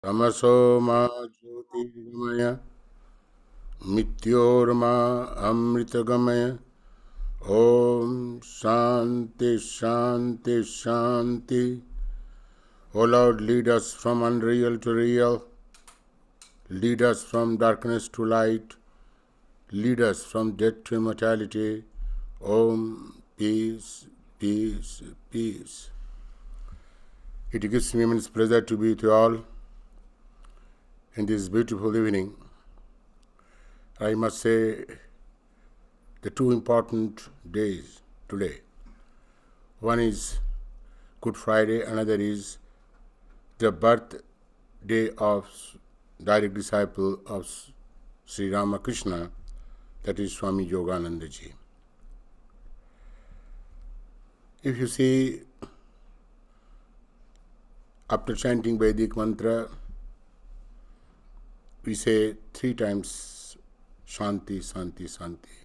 तमसो मा ज्योतिर्गमय मित्योर्मा अमृतगमय ओम शांति शांति शांति. O Lord, lead us from unreal to real, lead us from darkness to light, lead us from death to immortality. Om, peace, peace, peace. It gives me immense pleasure to be with you all in this beautiful evening. I must say the two important days today. One is Good Friday, another is the birthday of direct disciple of Sri Ramakrishna, that is Swami Yogananda ji. If you see, after chanting Vedic mantra, we say 3 times Shanti, Shanti, Shanti.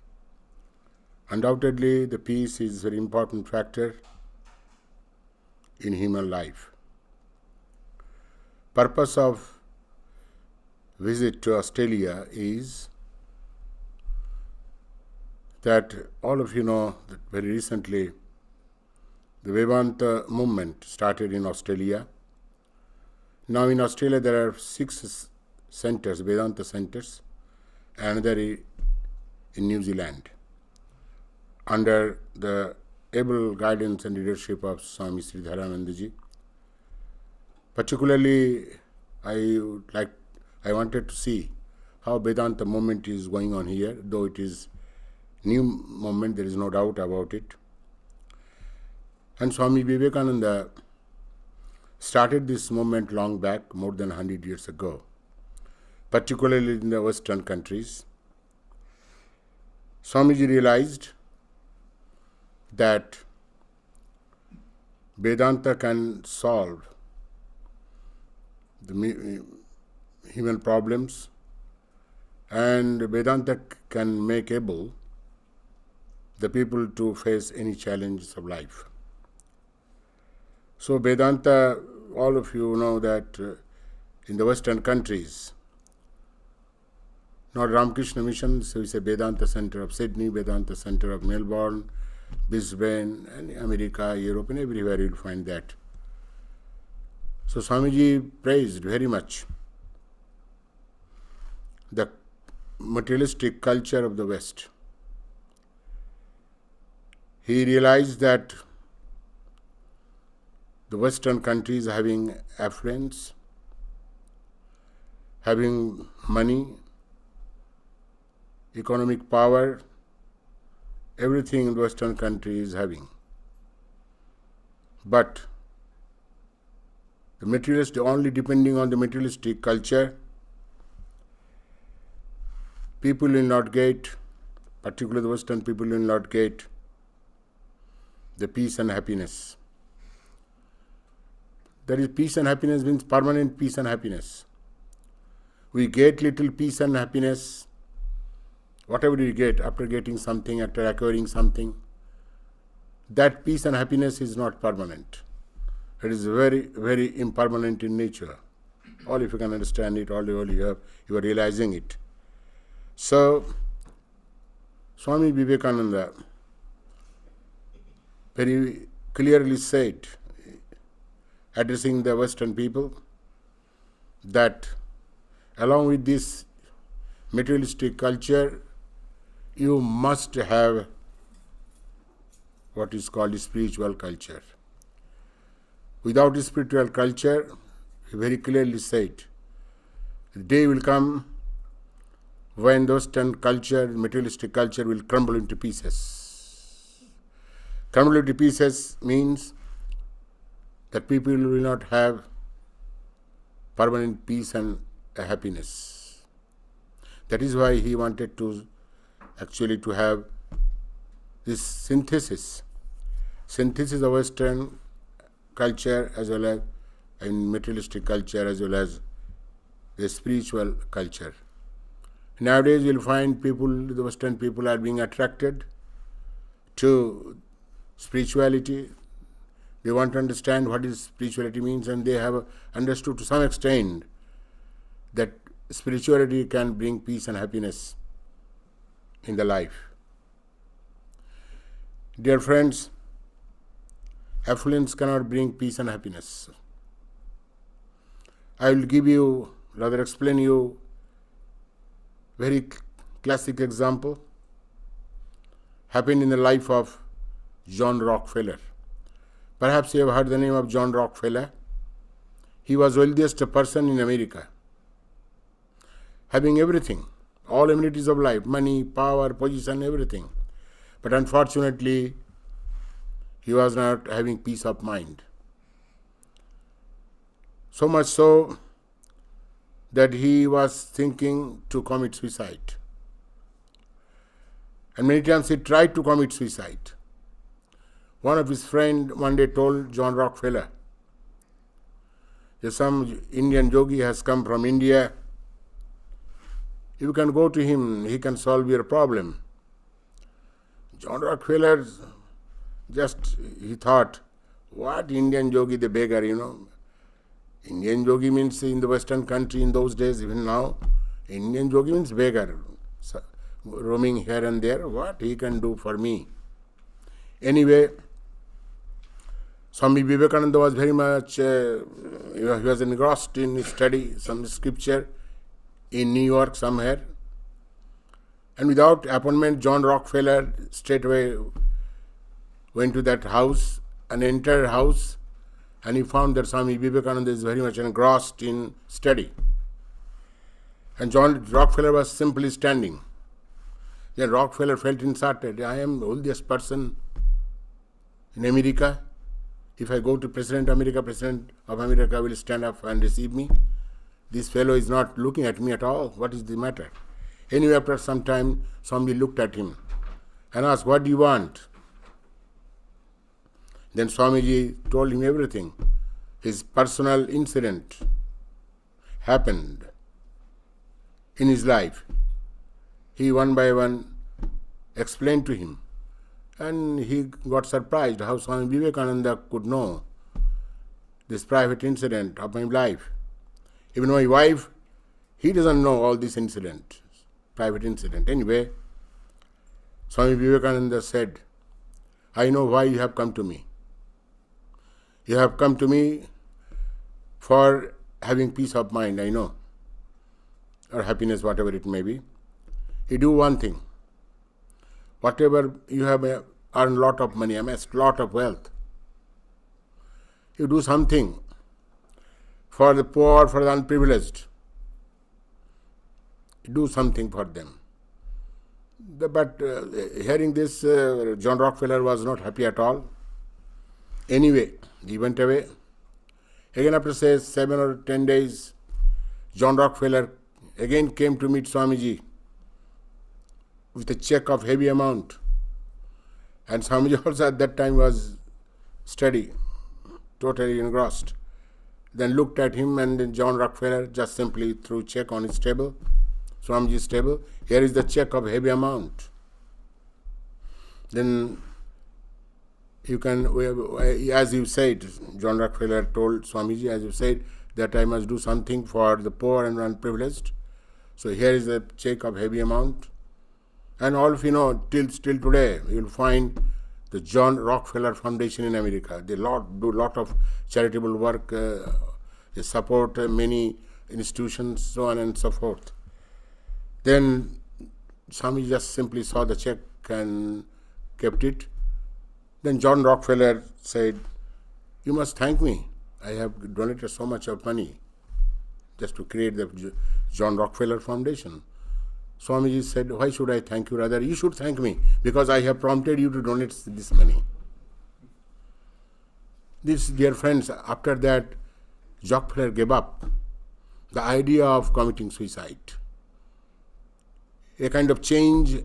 Undoubtedly, the peace is a very important factor in human life. Purpose of visit to Australia is that all of you know that very recently the Vedanta movement started in Australia. Now in Australia there are 6 centers, Vedanta centers, and another in New Zealand, under the able guidance and leadership of Swami Sarvalokananda ji. Particularly, I wanted to see how Vedanta movement is going on here, though it is new movement, there is no doubt about it. And Swami Vivekananda started this movement long back, more than 100 years ago, particularly in the Western countries. Swamiji realized that Vedanta can solve the human problems, and Vedanta can make able the people to face any challenges of life. So Vedanta, all of you know that in the Western countries, not Ramakrishna Mission, so it's a Vedanta Center of Sydney, Vedanta Center of Melbourne, Brisbane, and America, Europe, and everywhere you'll find that. So Swamiji praised very much the materialistic culture of the West. He realized that the Western countries having affluence, having money, economic power, everything in the Western country is having. But the materialist, only depending on the materialistic culture, people will not get, particularly the Western people will not get the peace and happiness. That is, peace and happiness means permanent peace and happiness. We get little peace and happiness, whatever we get after getting something, after acquiring something. That peace and happiness is not permanent. It is very, very impermanent in nature. All if you can understand it, all you are realizing it. So, Swami Vivekananda very clearly said, addressing the Western people, that along with this materialistic culture, you must have what is called spiritual culture. Without spiritual culture, he very clearly said, the day will come when the Western culture, materialistic culture, will crumble into pieces. Crumble into pieces means that people will not have permanent peace and happiness. That is why he wanted to actually to have this synthesis of Western culture as well as in materialistic culture as well as the spiritual culture. Nowadays you'll find people, the Western people are being attracted to spirituality. They want to understand what is spirituality means, and they have understood to some extent that spirituality can bring peace and happiness in the life. Dear friends, affluence cannot bring peace and happiness. I will give you, rather explain you, very classic example happened in the life of John Rockefeller. Perhaps you have heard the name of John Rockefeller. He was the wealthiest person in America, having everything, all amenities of life, money, power, position, everything. But unfortunately, he was not having peace of mind. So much so that he was thinking to commit suicide. And many times he tried to commit suicide. One of his friends one day told John Rockefeller, some Indian yogi has come from India. You can go to him, he can solve your problem. John Rockefeller he thought, what Indian yogi, the beggar, Indian yogi means in the Western country in those days, even now, Indian yogi means beggar, roaming here and there. What he can do for me? Anyway, Swami Vivekananda was very much, he was engrossed in study some scripture in New York somewhere. And without appointment, John Rockefeller straightway went to that house and entered house, and he found that Swami Vivekananda is very much engrossed in study. And John Rockefeller was simply standing. Then Rockefeller felt insulted. I am the oldest person in America. If I go to President of America will stand up and receive me. This fellow is not looking at me at all. What is the matter? Anyway, after some time, somebody looked at him and asked, what do you want? Then Swamiji told him everything. His personal incident happened in his life. He one by one explained to him. And he got surprised how Swami Vivekananda could know this private incident of my life. Even my wife, he doesn't know all this incident, private incident. Anyway, Swami Vivekananda said, I know why you have come to me. You have come to me for having peace of mind, I know, or happiness, whatever it may be. You do one thing. Whatever you have earned lot of money, amassed lot of wealth, you do something for the poor, for the unprivileged. Do something for them. But hearing this, John Rockefeller was not happy at all. Anyway, he went away. Again, after say 7 or 10 days, John Rockefeller again came to meet Swamiji with a check of heavy amount. And Swamiji also at that time was steady, totally engrossed. Then looked at him, and then John Rockefeller just simply threw check on his table, Swamiji's table. Here is the check of heavy amount. Then you can, as you said, John Rockefeller told Swamiji, as you said, that I must do something for the poor and unprivileged. So here is a check of heavy amount. And all of you know, till today, you will find the John Rockefeller Foundation in America. They do a lot of charitable work. They support many institutions, so on and so forth. Then Swami just simply saw the check and kept it. Then John Rockefeller said, you must thank me. I have donated so much of money just to create the John Rockefeller Foundation. Swamiji said, why should I thank you? Rather, you should thank me because I have prompted you to donate this money. This, dear friends, after that, Rockefeller gave up the idea of committing suicide. A kind of change,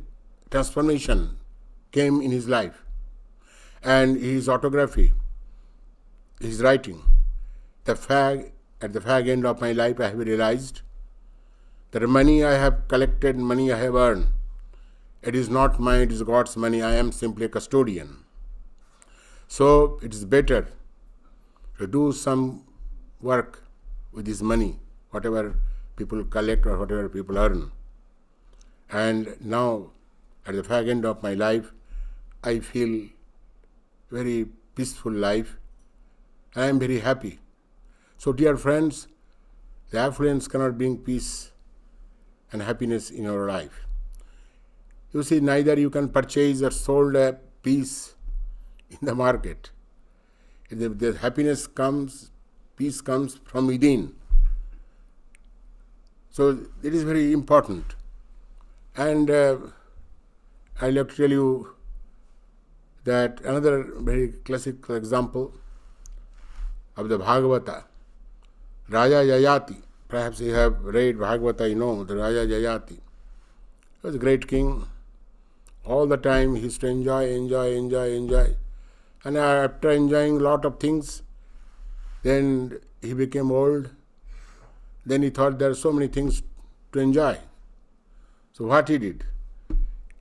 transformation came in his life. And his autography, his writing, at the fag end of my life, I have realized that money I have collected, money I have earned, it is not mine, it is God's money. I am simply a custodian. So it is better to do some work with this money, whatever people collect or whatever people earn. And now, at the fag end of my life, I feel very peaceful life, and I am very happy. So, dear friends, the affluence cannot bring peace and happiness in your life. You see, neither you can purchase or sold a peace in the market. The happiness comes, peace comes from within. So it is very important. And I'd like to tell you that another very classic example of the Bhagavata, Raja Yayati. Perhaps you have read Bhagavata, you know, the Raja Yayati. He was a great king. All the time he used to enjoy. And after enjoying a lot of things, then he became old. Then he thought there are so many things to enjoy. So what he did?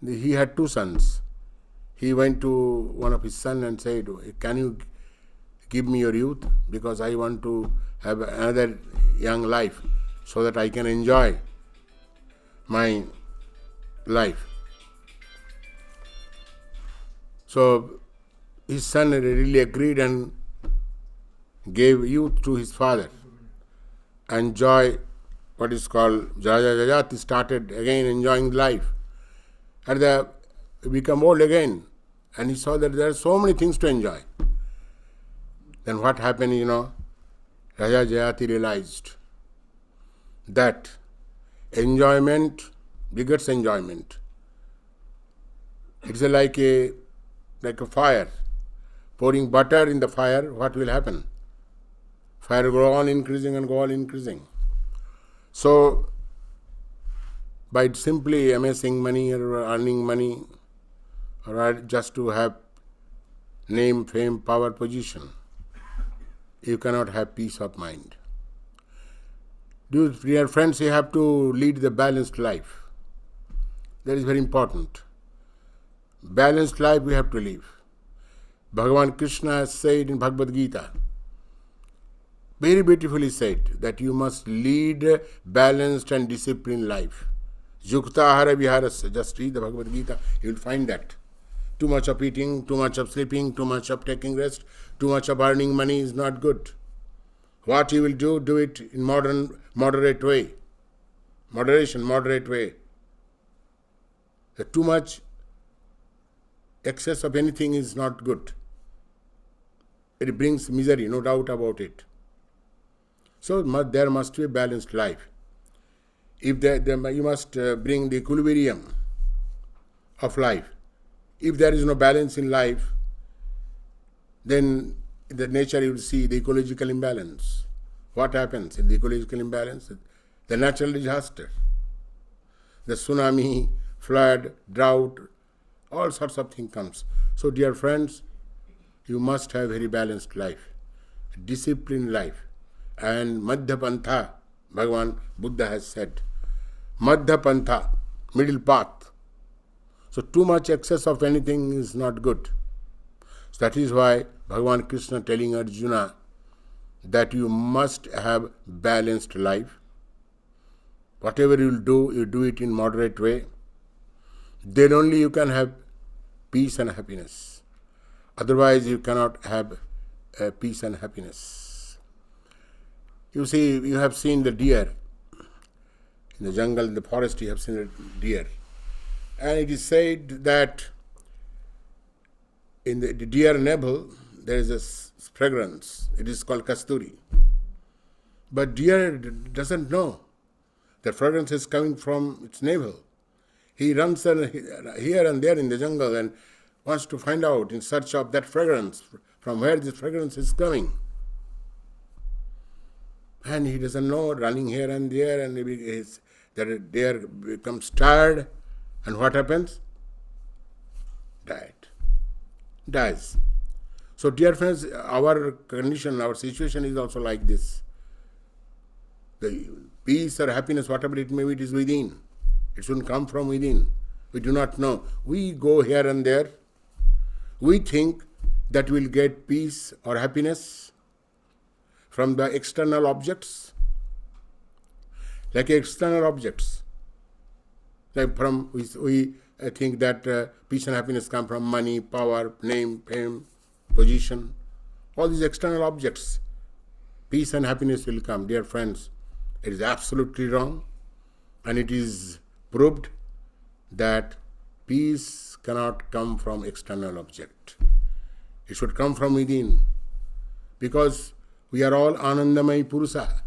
He had two sons. He went to one of his sons and said, "Can you give me your youth? Because I want to have another young life so that I can enjoy my life." So his son really agreed and gave youth to his father. And joy, what is called Raja Jayati, started again enjoying life. And he became old again. And he saw that there are so many things to enjoy. Then what happened, Raja Jayati realized that enjoyment begets enjoyment. It's like a fire. Pouring butter in the fire, what will happen? Fire will go on increasing and go on increasing. So, by simply amassing money or earning money, or just to have name, fame, power, position, you cannot have peace of mind. Dear friends, you have to lead the balanced life. That is very important. Balanced life we have to live. Bhagavan Krishna has said in Bhagavad Gita, very beautifully said, that you must lead a balanced and disciplined life. Yukta ahara viharasya. Just read the Bhagavad Gita, you will find that. Too much of eating, too much of sleeping, too much of taking rest, too much of earning money is not good. What you will do it in moderate way. Moderate way. Too much excess of anything is not good. It brings misery, no doubt about it. So there must be a balanced life. If you must bring the equilibrium of life. If there is no balance in life, then in the nature you will see the ecological imbalance. What happens in the ecological imbalance? The natural disaster. The tsunami, flood, drought, all sorts of things comes. So dear friends, you must have very balanced life, disciplined life. And Madhya Pantha, Bhagavan Buddha has said, Madhya Pantha, middle path. So too much excess of anything is not good. So that is why Bhagavan Krishna telling Arjuna that you must have balanced life. Whatever you do it in moderate way. Then only you can have peace and happiness. Otherwise you cannot have peace and happiness. You see, you have seen the deer. In the jungle, in the forest, you have seen the deer. And it is said that in the deer navel, there is a fragrance. It is called kasturi. But deer doesn't know the fragrance is coming from its navel. He runs here and there in the jungle and wants to find out in search of that fragrance, from where this fragrance is coming. And he doesn't know, running here and there, and the deer becomes tired. And what happens? Dies. So dear friends, our condition, our situation is also like this. The peace or happiness, whatever it may be, it is within. It shouldn't come from within. We do not know. We go here and there. We think that we'll get peace or happiness from the external objects. like external objects. Like we think that peace and happiness come from money, power, name, fame, position. All these external objects. Peace and happiness will come. Dear friends, it is absolutely wrong. And it is proved that peace cannot come from external object. It should come from within. Because we are all Anandamai Purusa.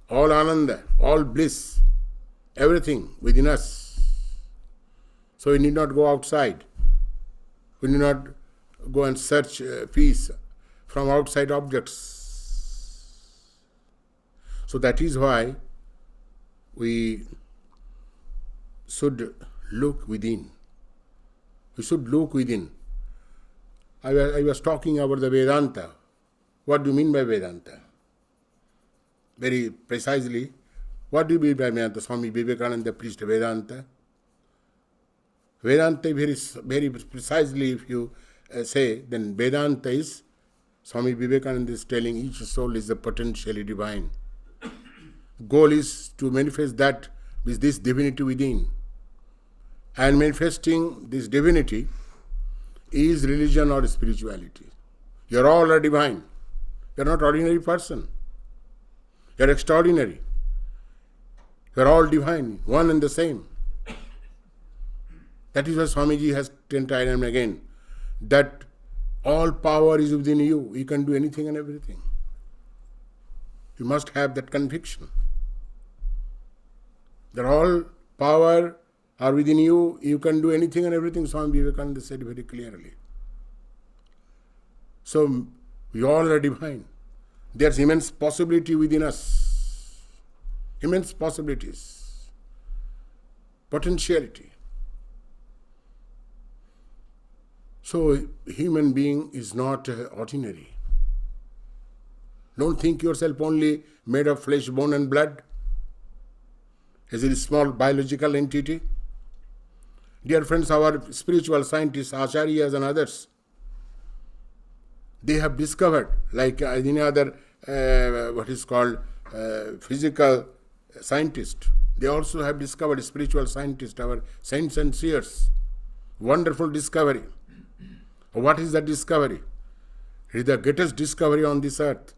All Ananda, all bliss, everything within us. So we need not go outside. We need not go and search peace from outside objects. So that is why we should look within. We should look within. I was talking about the Vedanta. What do you mean by Vedanta? Very precisely, what do you mean by Vedanta? Swami Vivekananda preached Vedanta. Vedanta, very precisely, if you say, then Vedanta is, Swami Vivekananda is telling, each soul is the potentially divine. Goal is to manifest that with this divinity within. And manifesting this divinity is religion or spirituality. You are all a divine. You are not ordinary person. You are extraordinary. You are all divine, one and the same. That is why Swamiji has said time and again that all power is within you. You can do anything and everything. You must have that conviction. That all power are within you. You can do anything and everything. Swami Vivekananda said very clearly. So we all are divine. There's immense possibility within us. Immense possibilities. Potentiality. So human being is not ordinary. Don't think yourself only made of flesh, bone and blood. As a small biological entity. Dear friends, our spiritual scientists, acharyas and others, they have discovered, like any other what is called physical scientist, they also have discovered, spiritual scientists, our saints and seers. Wonderful discovery. What is that discovery? It is the greatest discovery on this earth.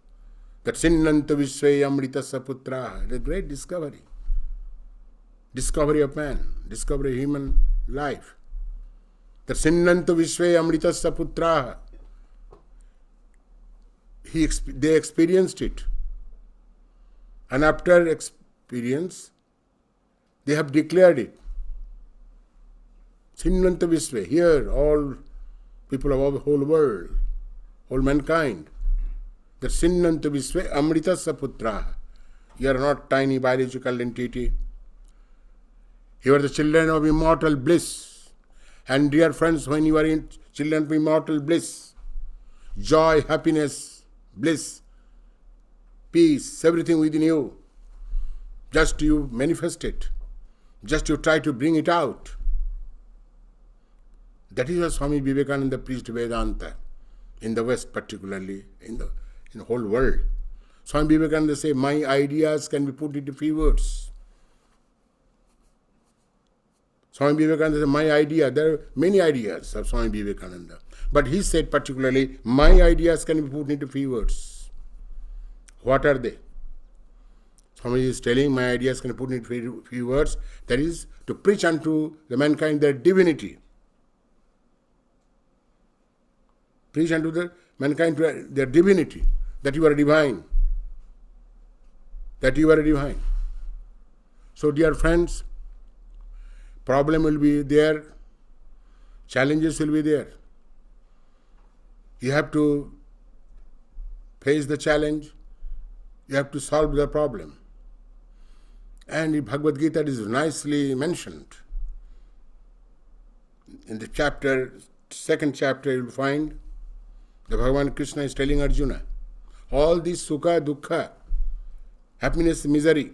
That Sinnanta Vishwe Amrita Saputra, the great discovery. Discovery of man, discovery of human life. That Sinnanta Vishwe Amrita Saputra. They experienced it. And after experience, they have declared it. Sinnanta Vishwe, here all people of the whole world, whole mankind. That Sinnanta Vishwe Amrita Saputra. You are not tiny biological entity. You are the children of immortal bliss. And dear friends, when you are in children of immortal bliss, joy, happiness, bliss, peace, everything within you, just you manifest it. Just you try to bring it out. That is why Swami Vivekananda preached Vedanta, in the West particularly, in the whole world. Swami Vivekananda said, my ideas can be put into few words. Swami Vivekananda said, my idea, there are many ideas of Swami Vivekananda. But he said particularly, my ideas can be put into few words. What are they? Swami is telling, my ideas can be put into few words. That is, to preach unto the mankind their divinity. Preach unto the mankind their divinity. That you are divine. That you are divine. So dear friends, problem will be there. Challenges will be there. You have to face the challenge. You have to solve the problem. And in Bhagavad Gita it is nicely mentioned. In the chapter, second chapter, you will find the Bhagavan Krishna is telling Arjuna, all these sukha, dukkha, happiness, misery,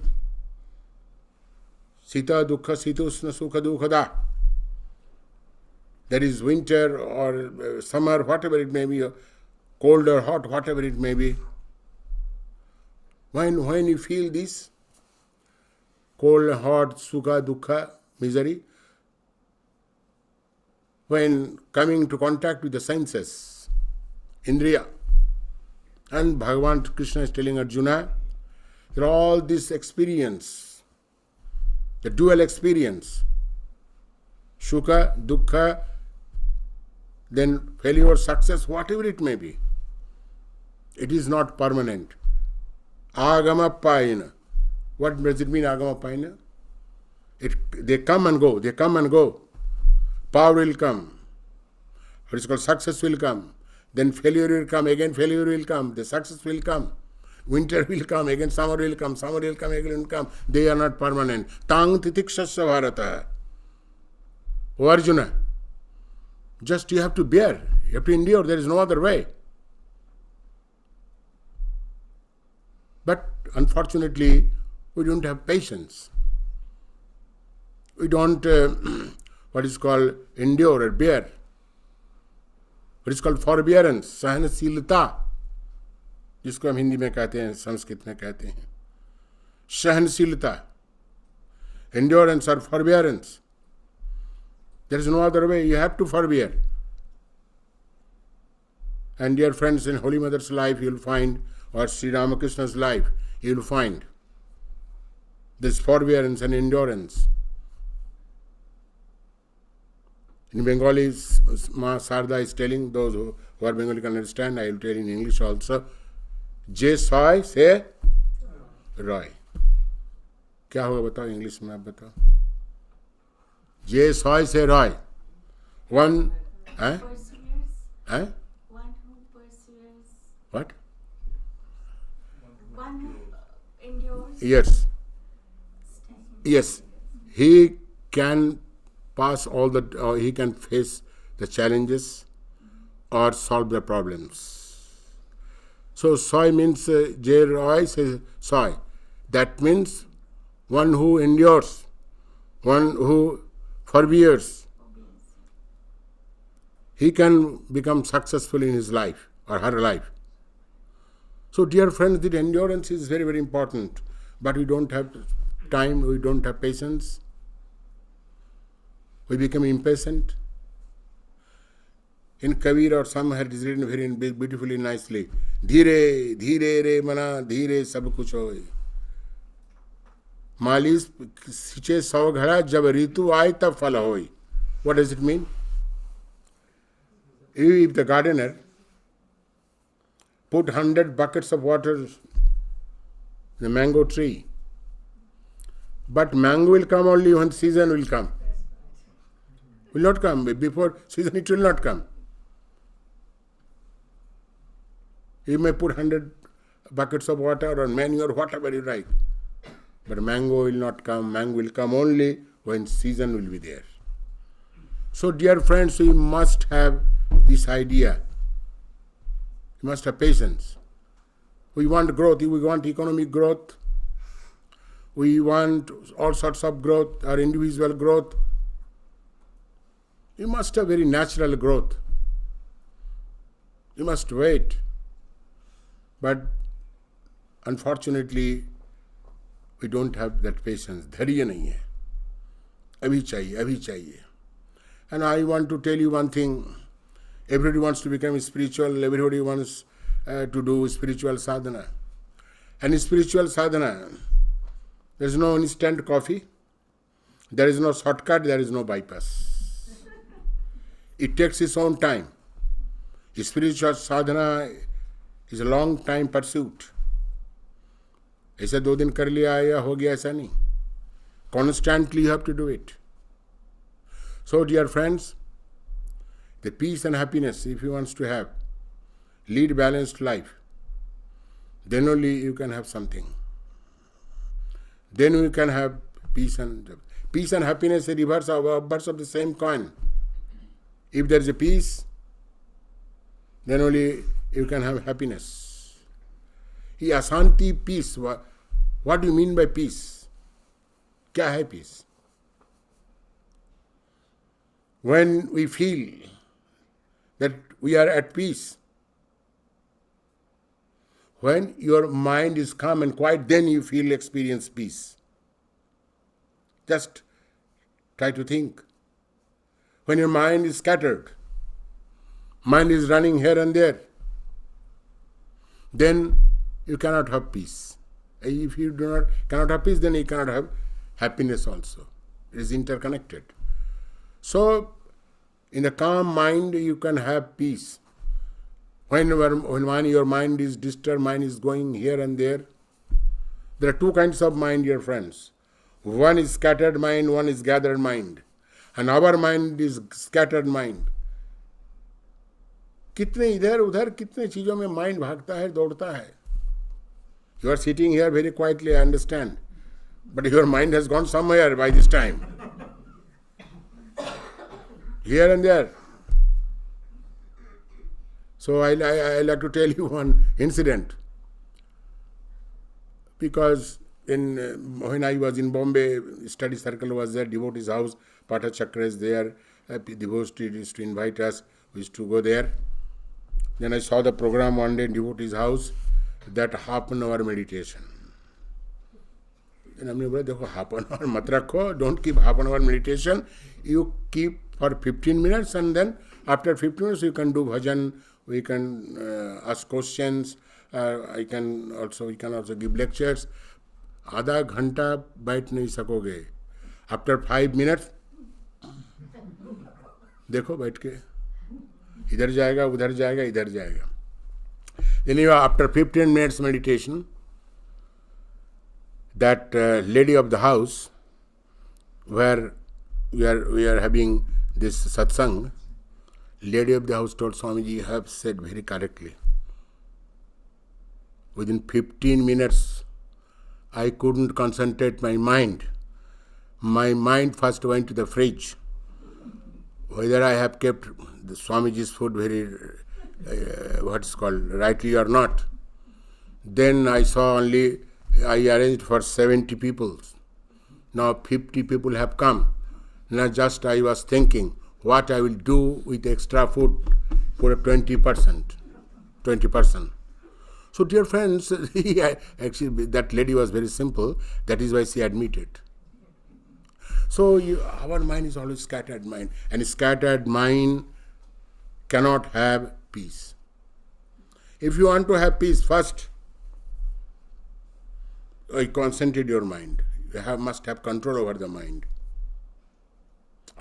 sita, dukkha, situsna, sukha, dukkha, that is winter or summer, whatever it may be, cold or hot, whatever it may be. When you feel this, cold, hot, sukha, dukkha, misery, when coming to contact with the senses, Indriya. And Bhagavan Krishna is telling Arjuna, that all this experience, the dual experience, Sukha, Dukkha, then failure, success, whatever it may be, it is not permanent. Agama Payana. What does it mean, Agama Payana? They come and go, they come and go. Power will come. What is called success will come. Then failure will come, again failure will come, the success will come. Winter will come, again summer will come, again will come. They are not permanent. Tang titikshasya bharata. O Arjuna, just you have to bear, you have to endure, there is no other way. But unfortunately, we don't have patience. We don't, what is called, endure or bear. What is called forbearance, सहनशीलता, जिसको हम हिंदी में कहते हैं, संस्कृत में कहते हैं सहनशीलता, endurance or forbearance. There is no other way, you have to forbear. And dear friends, in Holy Mother's life you will find, or Sri Ramakrishna's life, you will find this forbearance and endurance. In Bengali, Ma Sarda is telling, those who are Bengali can understand, I will tell in English also. Je soy se roy. क्या होगा बताओ English में, आप बताओ. जे soy se roy. One, perseveres. eh? One who perseveres. What? One who endures. Yes. Yes. He can pass all the, he can face the challenges or solve the problems. So soy means, J Roy says soy. That means one who endures, one who forbears. He can become successful in his life or her life. So dear friends, the endurance is very, very important. But we don't have time, we don't have patience. We become impatient. In Kabir or some had written very beautifully, nicely. Dhire, dhire re mana, dhire sab kuch hoye. Malis siche saw ghara, jab ritu aaye tab phal hoye. What does it mean? If the gardener put 100 buckets of water in the mango tree, but mango will come only when season will come. Will not come. Before season it will not come. You may put 100 buckets of water or manure, whatever you like. But mango will not come. Mango will come only when season will be there. So dear friends, we must have this idea. We must have patience. We want growth. We want economic growth. We want all sorts of growth, our individual growth. You must have very natural growth. You must wait. But unfortunately, we don't have that patience. धैर्य नहीं है. अभी चाहिए, अभी चाहिए. And I want to tell you one thing. Everybody wants to become spiritual. Everybody wants to do spiritual sadhana. And in spiritual sadhana, there is no instant coffee. There is no shortcut. There is no bypass. It takes its own time. Spiritual sadhana is a long time pursuit. ऐसा 2 दिन कर लिया या हो गया, ऐसा नहीं. Constantly you have to do it. So dear friends, the peace and happiness, if you want to have, lead balanced life, then only you can have something. Then you can have peace and happiness, a reverse of the same coin. If there is a peace, then only you can have happiness. He asanti, peace. What do you mean by peace? क्या है peace? When we feel that we are at peace, when your mind is calm and quiet, then you experience peace. Just try to think. When your mind is scattered, mind is running here and there, then you cannot have peace. If you cannot have peace, then you cannot have happiness also. It is interconnected. So, in a calm mind, you can have peace. When your mind is disturbed, mind is going here and there. There are two kinds of mind, dear friends. One is scattered mind, one is gathered mind. And our mind is scattered mind. कितने इधर उधर कितने चीजों में mind भागता है, दौड़ता है. You are sitting here very quietly, I understand. But your mind has gone somewhere by this time. Here and there. So I like to tell you one incident. Because when I was in Bombay, study circle was there, devotee's house, Pata Chakra is there, devotees used to invite us, we used to go there. Then I saw the program one day in devotee's house, that half-an-hour meditation. Then हमने बोला देखो half-an-hour मत रखो, don't keep half-an-hour meditation, you keep for 15 minutes and then after 15 minutes you can do bhajan, we can ask questions, we can also give lectures. आधा घंटा बैठ नहीं सकोगे. आफ्टर 5 minutes देखो बैठ के इधर जाएगा उधर जाएगा इधर जाएगा. Then you after 15 minutes meditation, that lady of the house where we are having this satsang, lady of the house told Swamiji, you have said very correctly. Within 15 minutes I couldn't concentrate my mind. My mind first went to the fridge. Whether I have kept the Swamiji's food very, what's called, rightly or not. Then I saw only, I arranged for 70 people. Now 50 people have come. Now just I was thinking what I will do with extra food for 20%. 20%. So dear friends, actually that lady was very simple. That is why she admitted. So our mind is always scattered mind. And a scattered mind cannot have peace. If you want to have peace, first, concentrate your mind. You must have control over the mind.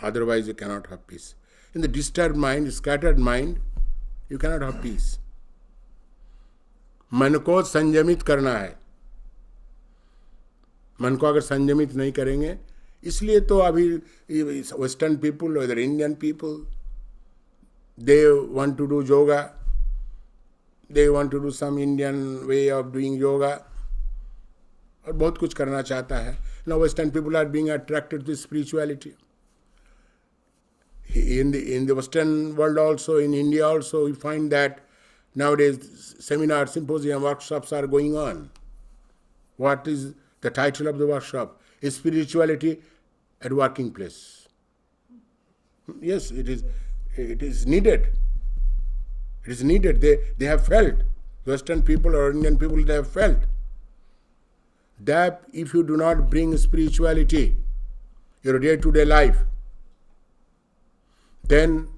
Otherwise you cannot have peace. In the disturbed mind, scattered mind, you cannot have peace. मन को संयमित करना है. मन को अगर संयमित नहीं करेंगे, इसलिए तो अभी वेस्टर्न पीपल और Indian people, they want to do yoga, they want to do some Indian way of doing yoga, और बहुत कुछ करना चाहता है. Now Western people are being attracted to spirituality. In the Western world also, in India also, we find that nowadays seminars, symposium, workshops are going on. What is the title of the workshop? Is spirituality at working place. Yes, it is needed. It is needed. They have felt, Western people or Indian people, they have felt that if you do not bring spirituality, your day-to-day life, then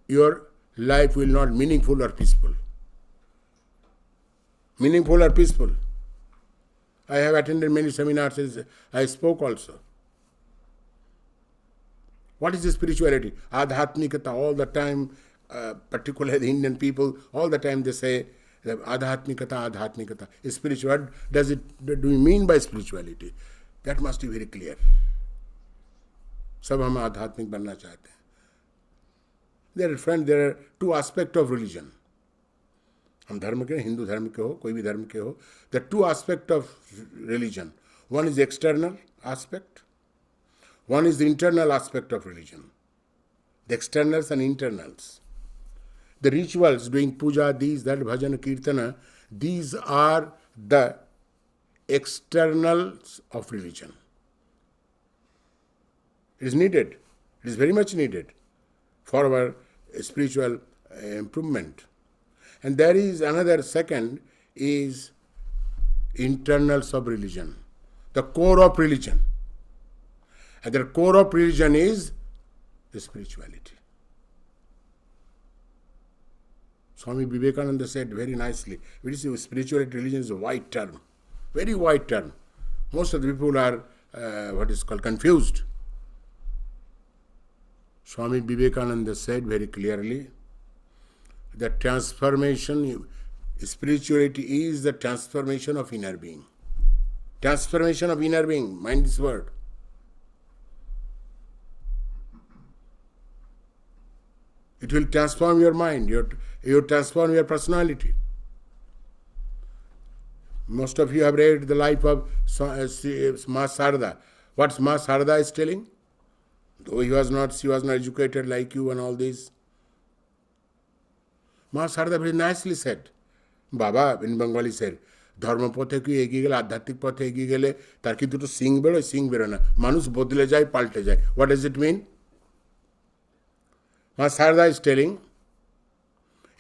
your life will not meaningful or peaceful. Meaningful or peaceful. I have attended many seminars, I spoke also. What is spirituality? Adhatmikata, all the time, particularly the Indian people, all the time they say, Adhatmikata, Adhatmikata. Spiritual, what do we mean by spirituality? That must be very clear. सब हम आध्यात्मिक बनना चाहते हैं. There are two aspects of religion. हम धर्म के, हिंदू धर्म के हो, कोई भी धर्म के हो. There are two aspects of religion. One is the external aspect. One is the internal aspect of religion. The externals and internals. The rituals, doing puja, these, that, bhajan, kirtana, these are the externals of religion. It is needed. It is very much needed for our spiritual improvement. And there is another second is internals of religion, the core of religion. And the core of religion is spirituality. Swami Vivekananda said very nicely, spirituality, religion is a wide term, very wide term. Most of the people are confused. Swami Vivekananda said very clearly that spirituality is the transformation of inner being. Transformation of inner being, mind this word. It will transform your mind, you transform your personality. Most of you have read the life of Ma Sarda. What Ma Sarda is telling? Though she was not educated like you and all this. Ma Sarda very nicely said, Baba in Bengali said, ধর্ম পথে কি এগিয়ে গেলে আধ্যাত্মিক পথে এগিয়ে গেলে তার কি দুটো সিং বেরোয় না, মানুষ বদলে যায়, পাল্টে যায়. What does it mean? Ma Sarda is telling,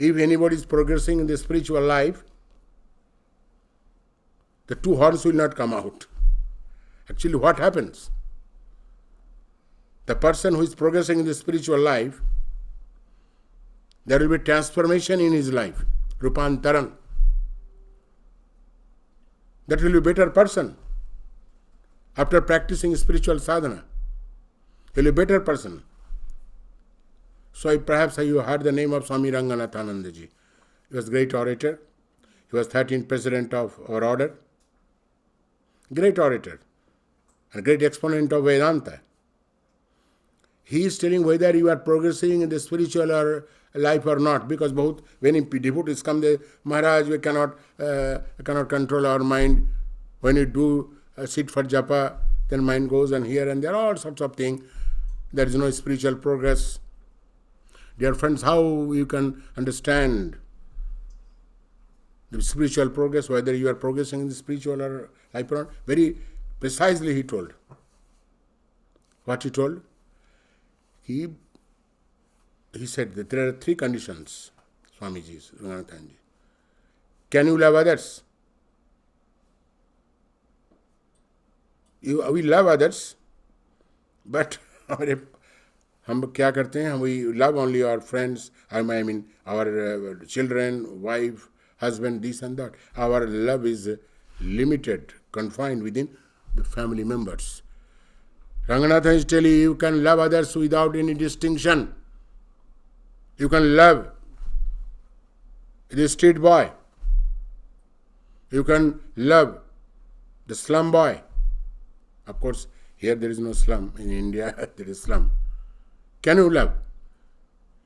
if anybody is progressing in the spiritual life, the two horns will not come out. Actually, what happens? The person who is progressing in the spiritual life, there will be transformation in his life, Rupantaran. That will be a better person. After practicing spiritual sadhana, he will be a better person. So perhaps you heard the name of Swami Ranganathanandaji. He was a great orator. He was 13th president of our order. Great orator and great exponent of Vedanta. He is telling whether you are progressing in the spiritual or life or not, because both when devotees come, they, Maharaj, we cannot control our mind. When you do sit for japa, then mind goes and here and there, all sorts of things. There is no spiritual progress. Dear friends, how you can understand the spiritual progress, whether you are progressing in the spiritual or life or not? Very precisely he told. What he told? He said that there are three conditions, Swamiji's, Ranganathanji. Can you love others? We love others, but हम क्या करते हैं? We love only our friends, I mean our children, wife, husband, this and that. Our love is limited, confined within the family members. Ranganathan is telling you can love others without any distinction. You can love the street boy. You can love the slum boy. Of course, here there is no slum. In India, there is slum. Can you love?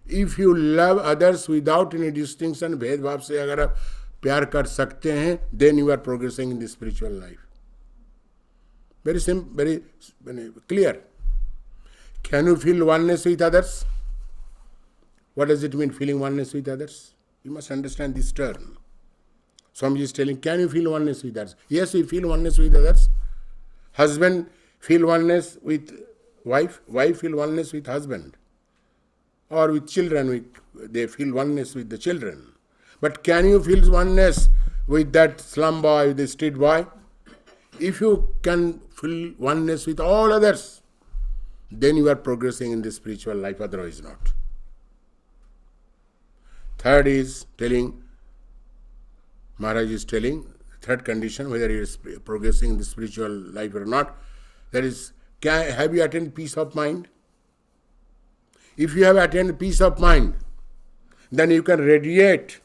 If you love others without any distinction, भेदभाव से अगर आप प्यार कर सकते हैं, then you are progressing in the spiritual life. Very simple, very clear. Can you feel oneness with others? What does it mean, feeling oneness with others? You must understand this term. Swamiji is telling, can you feel oneness with others? Yes, we feel oneness with others. Husband feel oneness with wife, wife feel oneness with husband. Or with children, they feel oneness with the children. But can you feel oneness with that slum boy, with the street boy? If you can feel oneness with all others, then you are progressing in the spiritual life, otherwise not. Third is telling, Maharaj is telling, third condition, whether you are progressing in the spiritual life or not, that is, have you attained peace of mind? If you have attained peace of mind, then you can radiate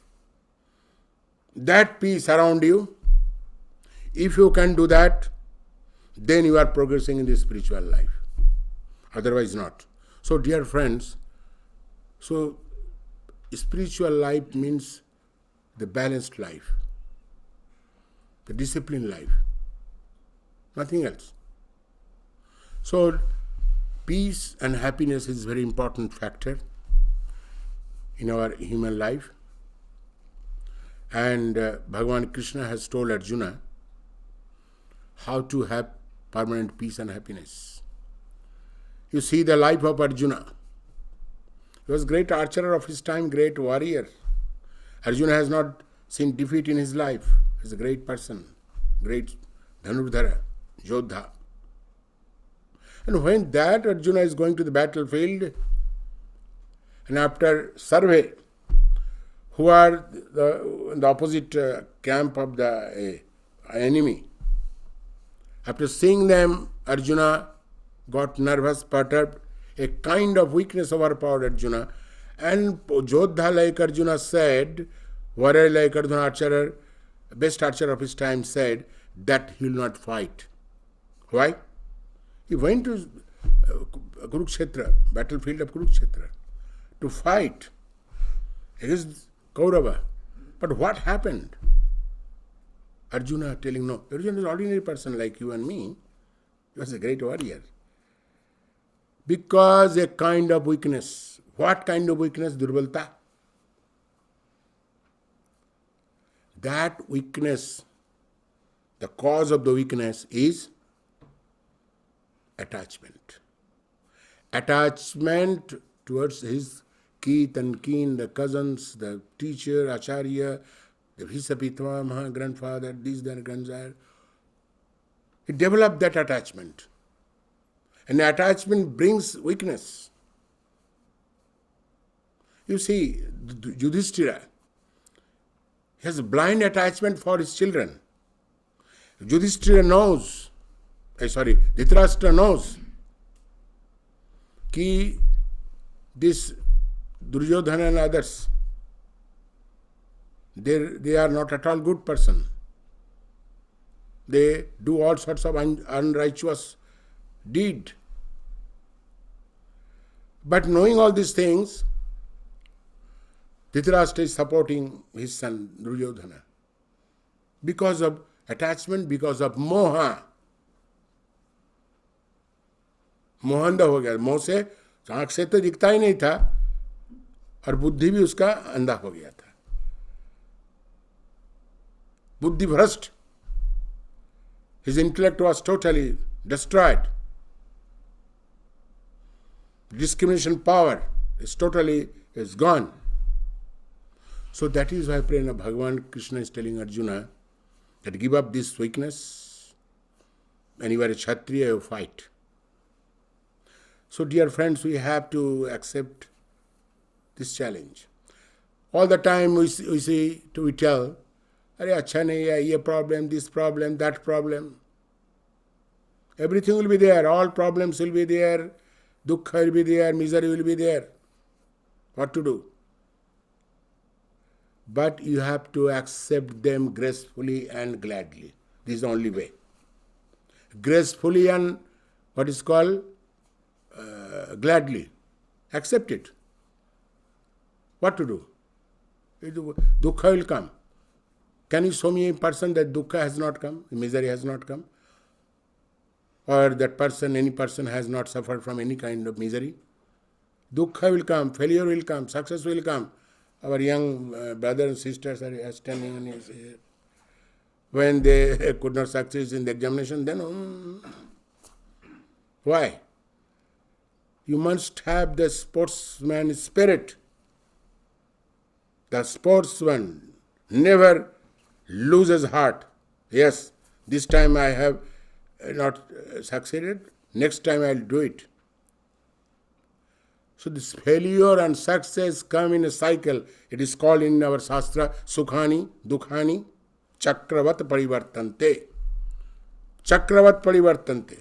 that peace around you. If you can do that, then you are progressing in the spiritual life. Otherwise not. So dear friends, spiritual life means the balanced life, the disciplined life, nothing else. So peace and happiness is a very important factor in our human life. And Bhagavan Krishna has told Arjuna how to have permanent peace and happiness. You see the life of Arjuna. He was a great archer of his time, great warrior. Arjuna has not seen defeat in his life. He is a great person, great Dhanurdhara, Jodha. And when that Arjuna is going to the battlefield, and after survey, who are in the opposite camp of the enemy, after seeing them, Arjuna got nervous, perturbed, a kind of weakness overpowered Arjuna. And Jodha like Arjuna said, warrior like Arjuna, archer, best archer of his time, said that he will not fight. Why? He went to Kurukshetra, battlefield of Kurukshetra, to fight against Kaurava. But what happened? Arjuna telling, no, Arjuna is an ordinary person like you and me. He was a great warrior. Because a kind of weakness. What kind of weakness? Durbalta. That weakness, the cause of the weakness is attachment. Attachment towards his Keet and Keen, the cousins, the teacher, Acharya, the Visapitva, my grandfather, this, their grandfather. He developed that attachment. And the attachment brings weakness. You see, Yudhishthira, he has a blind attachment for his children. Yudhishthira knows, Dhritarashtra knows, कि this Duryodhana and others, they are not at all good person. They do all sorts of unrighteous deed. But knowing all these things, Dhritarashtra is supporting his son Duryodhana. Because of attachment, because of moha. मोह अंधा हो गया. मोह से आंख से तो दिखता ही नहीं था और बुद्धि भी उसका अंधा हो गया था. बुद्धि भ्रष्ट. His intellect was totally destroyed. Discrimination power is gone. So that is why Prerna Bhagavan Krishna is telling Arjuna that give up this weakness. When you are a Kshatriya, you fight. So dear friends, we have to accept this challenge. All the time we tell, "Arey acha nahi hai, ye problem, this problem, that problem." Everything will be there. All problems will be there. Dukkha will be there. Misery will be there. What to do? But you have to accept them gracefully and gladly. This is the only way. Gracefully and what is called gladly. Accept it. What to do? Dukkha will come. Can you show me a person that dukkha has not come, misery has not come? Or that person, any person has not suffered from any kind of misery? Dukkha will come, failure will come, success will come. Our young brothers and sisters are standing on his when they could not succeed in the examination, then why? You must have the sportsman spirit. The sportsman never loses heart. Yes, this time I have not succeeded, next time I will do it. So this failure and success come in a cycle. It is called in our Shastra, Sukhani, Dukhani, Chakravat Parivartante. Chakravat Parivartante.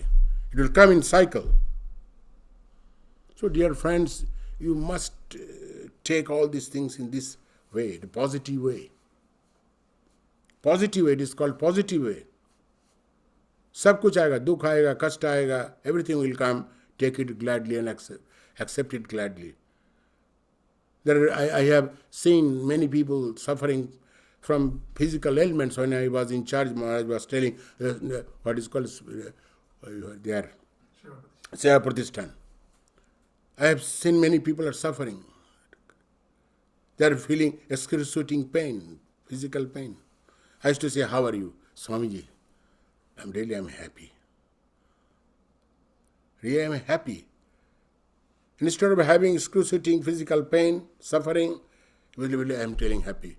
It will come in cycle. So dear friends, you must take all these things in this way, the positive way. Positive way, it is called positive way. सब कुछ आएगा, दुख आएगा, कष्ट आएगा, everything will come, take it gladly and accept it gladly. I have seen many people suffering from physical ailments. When I was in charge, Maharaj was telling what is called there, Seva Pratishthan. I have seen many people are suffering. They are feeling excruciating pain, physical pain. I used to say, "How are you?" "Swamiji, I'm happy." Really, I'm happy. Instead of having excruciating physical pain, suffering, I am telling happy.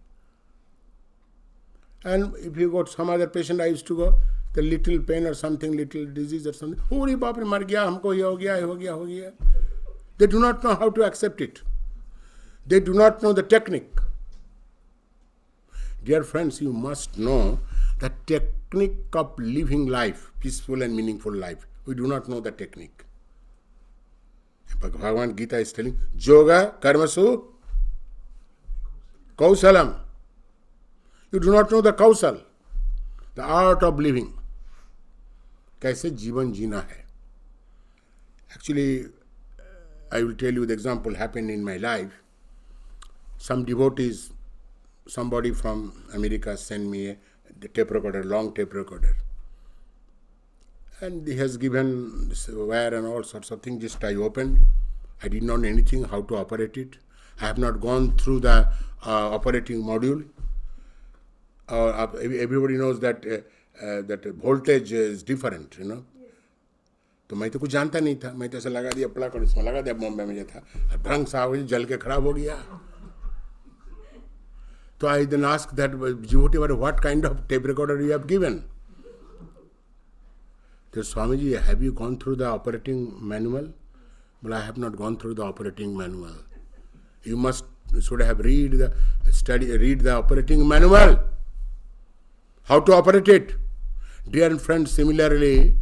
And if you go to some other patient, I used to go, the little pain or something, little disease or something, holy baap re, mar gaya, humko ye ho gaya. They do not know how to accept it. They do not know the technique. Dear friends, you must know the technique of living life, peaceful and meaningful life. We do not know the technique. Bhagavan Gita is telling, Yoga Karmasu Kausalam. You do not know the kausal, the art of living. कैसे जीवन जीना है. Actually, I will tell you the example happened in my life. Some devotees, somebody from America sent me a tape recorder, long tape recorder. And he has given this wire and all sorts of things. Just I opened. I did not know anything how to operate it. I have not gone through the operating module. Everybody knows that that voltage is different, you know. तो मैं तो कुछ जानता नहीं था. मैं तो ऐसा लगा दिया, प्लग और इसमें लगा दिया. बॉम्बे में जो था भ्रंग सा हो जल के खराब हो गया. So I then asked that devotee, what kind of tape recorder you have given? So Swamiji, have you gone through the operating manual? Well, I have not gone through the operating manual. You should have read the operating manual. How to operate it. Dear friends, similarly,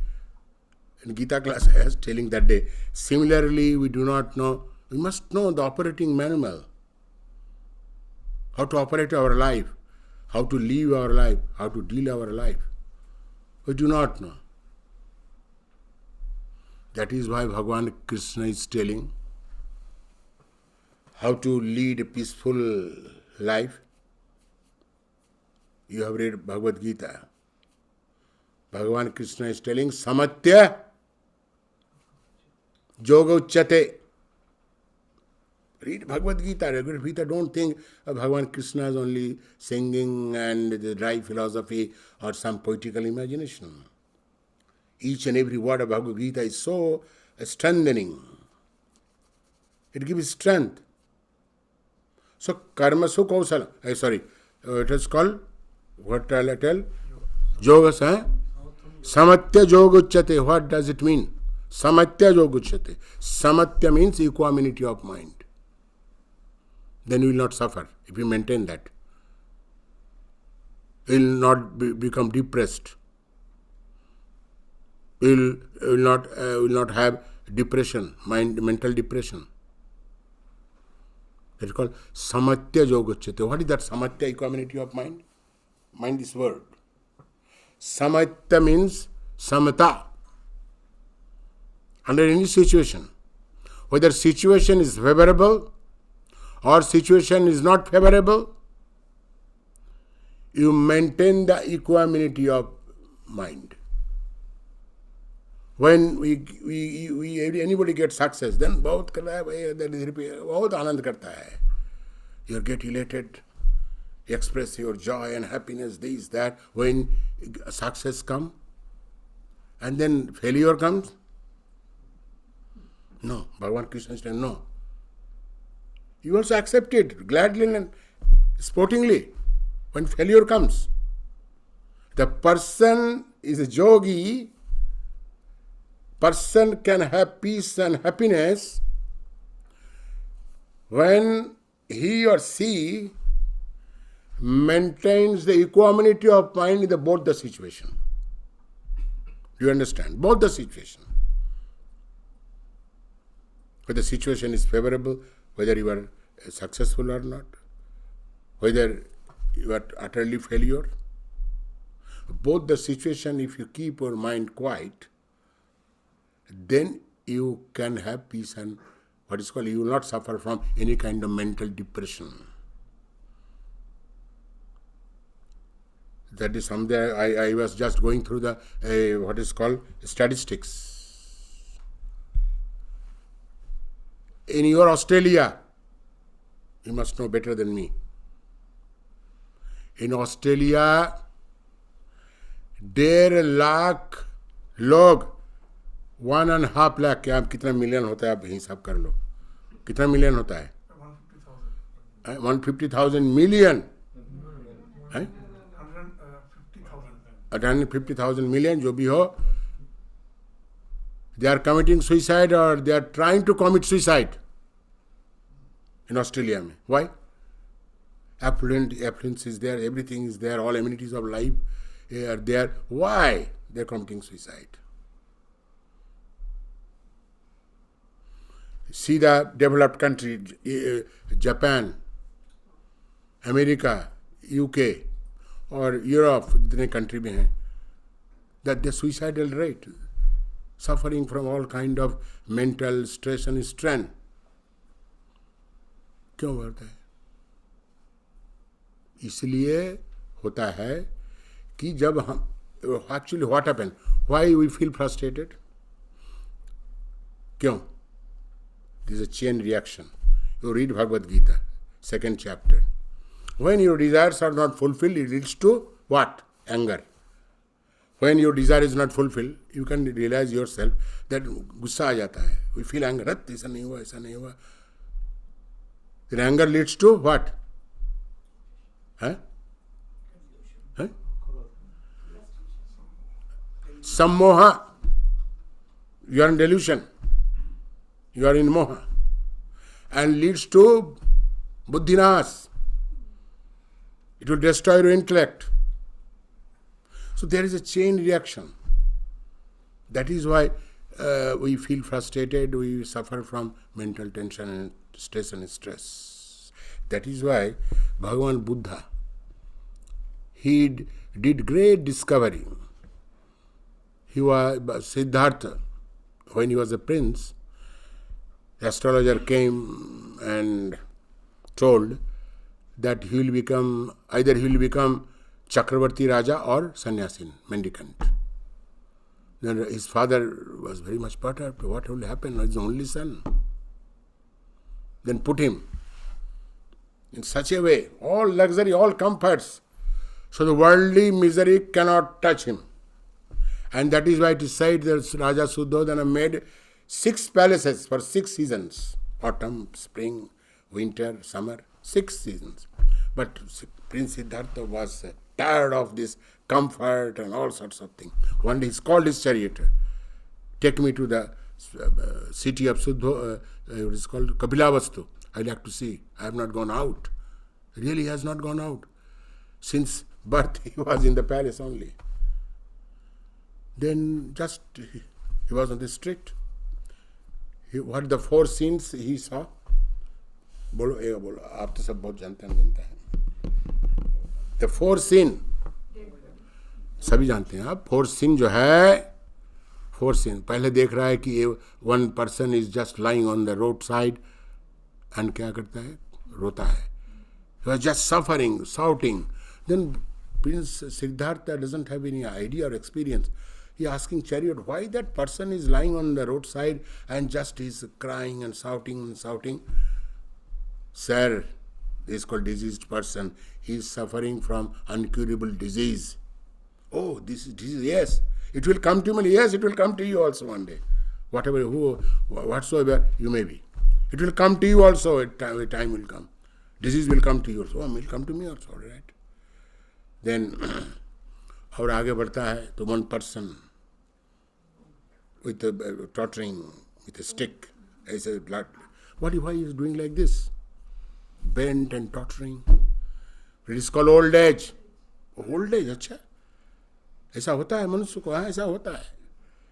in Gita class I was telling that day, similarly we do not know, we must know the operating manual. How to operate our life, how to live our life, how to deal our life. We do not know. That is why Bhagavan Krishna is telling how to lead a peaceful life. You have read Bhagavad Gita. Bhagavan Krishna is telling Samatya Yoga Uchyate. Read Bhagavad Gita. Read Gita. Don't think Bhagavan Krishna is only singing and the dry philosophy or some poetical imagination. Each and every word of Bhagavad Gita is so strengthening. It gives strength. So, karma su kausala. It is called, what I tell? Yoga, Samatya yoga uchyate. What does it mean? Samatya yoga uchyate. Samatya means equanimity of mind. Then you will not suffer if you maintain that. You will not become depressed. You will not have depression, mental depression. That is called Samatya yoga uchyate. What is that Samatya, equanimity of mind? Mind this word. Samatya means samata. Under any situation, whether situation is favorable or situation is not favorable, you maintain the equanimity of mind. When anybody gets success, then बहुत आनंद करता है. You get elated, express your joy and happiness, this, that. When success comes, and then failure comes, no. Bhagavan Krishna said no. You also accept it gladly and sportingly when failure comes. The person is a yogi. Person can have peace and happiness when he or she maintains the equanimity of mind in both the situation. Do you understand? Both the situation. Whether the situation is favorable, whether you are successful or not, whether you are utterly failure. Both the situation, if you keep your mind quiet, then you can have peace and what is called, you will not suffer from any kind of mental depression. That is something I was just going through the what is called statistics. In your Australia, you must know better than me. In Australia, 1.5 lakh लोग 1.5 लाख, क्या कितना million होता है, आप हिसाब कर लो. कितना million होता है? 150,000 मिलियन. 150,000 million, जो भी हो, they are committing suicide or they are trying to commit suicide in Australia. Why? Affluence is there, everything is there, all amenities of life are there. Why they are committing suicide? See the developed country, Japan, America, UK और Europe जितने country में हैं, that the suicidal rate, suffering from all kind of mental stress and strain, क्यों बढ़ता है? इसलिए होता है कि जब हम actually what happened, why we feel frustrated, क्यों? This is a chain reaction. You read Bhagavad Gita, 2nd chapter. When your desires are not fulfilled, it leads to what? Anger. When your desire is not fulfilled, you can realize yourself that गुस्सा आ जाता है. We feel anger. ऐसा नहीं हुआ, ऐसा नहीं हुआ. Then anger leads to what? Huh? Huh? Sammoha. You are in delusion. You are in moha. And leads to buddhinas. It will destroy your intellect. So there is a chain reaction. That is why we feel frustrated, we suffer from mental tension and stress. That is why Bhagavan Buddha, he did great discovery. He was Siddhartha. When he was a prince, the astrologer came and told that he will become, either he will become Chakravarti Raja or Sannyasin, mendicant. Then his father was very much perturbed. What will happen? His only son. Then put him in such a way, all luxury, all comforts, so the worldly misery cannot touch him. And that is why it is said that Raja Suddhodana made 6 palaces for 6 seasons. Autumn, spring, winter, summer, 6 seasons. But Prince Siddhartha was tired of this comfort and all sorts of things. One day he called his charioteer, take me to the city of Suddho, it is called Kapilavastu. I like to see. I have not gone out. Really, he has not gone out. Since birth, he was in the palace only. Then just, he was on the street. What the 4 scenes he saw? बोलो एक बोलो, आप तो सब बहुत जानते हैं. The 4 scene, सभी जानते हैं आप. 4 scene जो है, 4 scene, पहले देख रहा है कि one person is just lying on the roadside and क्या करता है? रोता है. He was just suffering, shouting. Then Prince Siddhartha doesn't have any idea or experience. He asking chariot, why that person is lying on the roadside and just is crying and shouting. Sir, this is called diseased person. He is suffering from incurable disease. Oh, this is disease. Yes, it will come to me. Yes, it will come to you also one day. Whatsoever you may be. It will come to you also. A time will come. Disease will come to you also. It will come to me also, all right? Then, और आगे बढ़ता है तो one person with a tottering, with a stick, as a blood. Why he is doing like this? Bent and tottering. It is called old age. Old age, अच्छा? ऐसा होता है मनुष्य को, हाँ ऐसा होता है.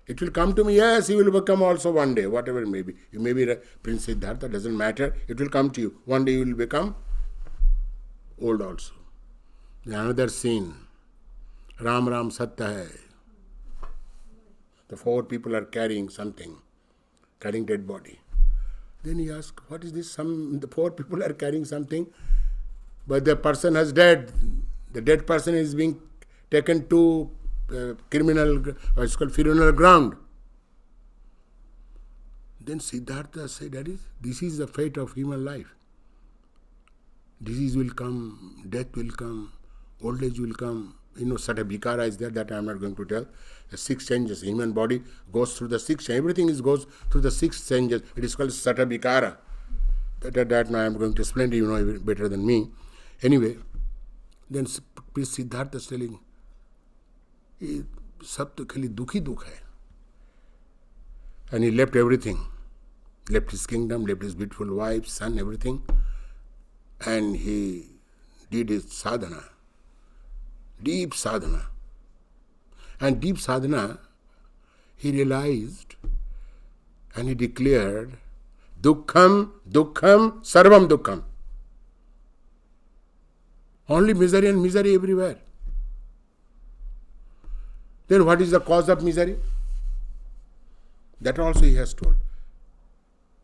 It will come to me, yes, he will become also one day, whatever it may be. You may be Prince Siddhartha, doesn't matter. It will come to you. One day you will become old also. Another scene. Ram Satya hai. The 4 people are carrying something, carrying dead body. Then he asked, what is this? The 4 people are carrying something, but the person has died. The dead person is being taken to criminal, it's called funeral ground. Then Siddhartha said, this is the fate of human life. Disease will come, death will come, old age will come. Sata Bhikara is there, that I am not going to tell. The 6 changes. Human body goes through the 6 changes. Everything goes through the 6 changes. It is called Sata Bhikara. That now I am going to explain to you, even better than me. Anyway, then Siddhartha is telling, ये सब तो खाली दुख ही दुख है. And he left everything. Left his kingdom, left his beautiful wife, son, everything. And he did his sadhana. Deep sadhana. And deep sadhana, he realized and he declared, Dukkham, Dukkham, Sarvam Dukkham. Only misery and misery everywhere. Then what is the cause of misery? That also he has told.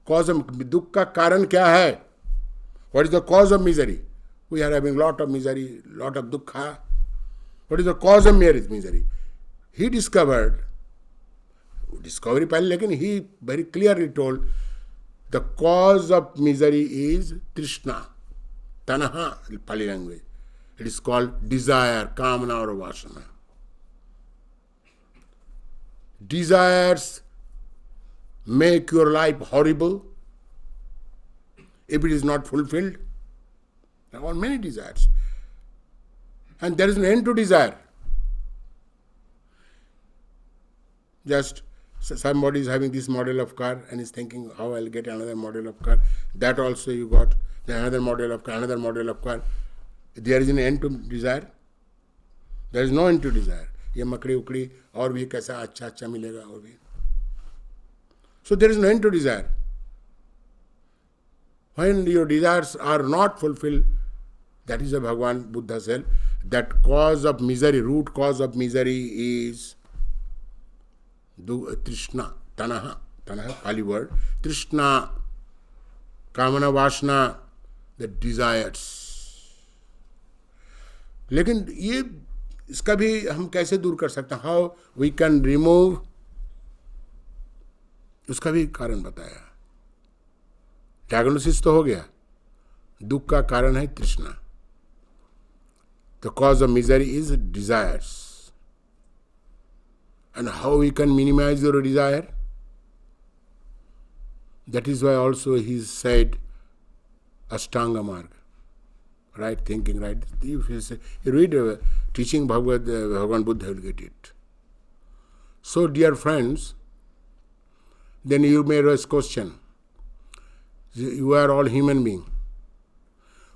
Cause of दुख का कारण क्या है? What is the cause of misery? We are having lot of misery, lot of dukkha. What is the cause of misery? He discovered, discovery पहले, लेकिन he very clearly told, the cause of misery is Trishna, Tanaha, Pali language. It is called desire, Kamana or Vasana. Desires make your life horrible if it is not fulfilled. There are many desires. And there is no end to desire. Just somebody is having this model of car and is thinking how I'll get another model of car. That also you got. Then another model of car, another model of car. There is an end to desire. There is no end to desire. ये मकड़ी उकड़ी और भी कैसा अच्छा अच्छा मिलेगा और भी. So there is no end to desire. When your desires are not fulfilled, that is a Bhagavan Buddha said, that cause of misery, root cause of misery is Trishna, Tanaha, Pali word, Trishna, Kamana Vasana, the desires. लेकिन ये इसका भी हम कैसे दूर कर सकते हैं? हाउ वी कैन रिमूव, उसका भी कारण बताया. डायग्नोसिस तो हो गया. दुख का कारण है तृष्णा. The cause of misery is desires. And how we can minimise your desire? That is why also he said Ashtanga Marga. Right thinking, right? If you read teaching Bhagavan Buddha, will get it. So, dear friends, then you may raise question. You are all human beings.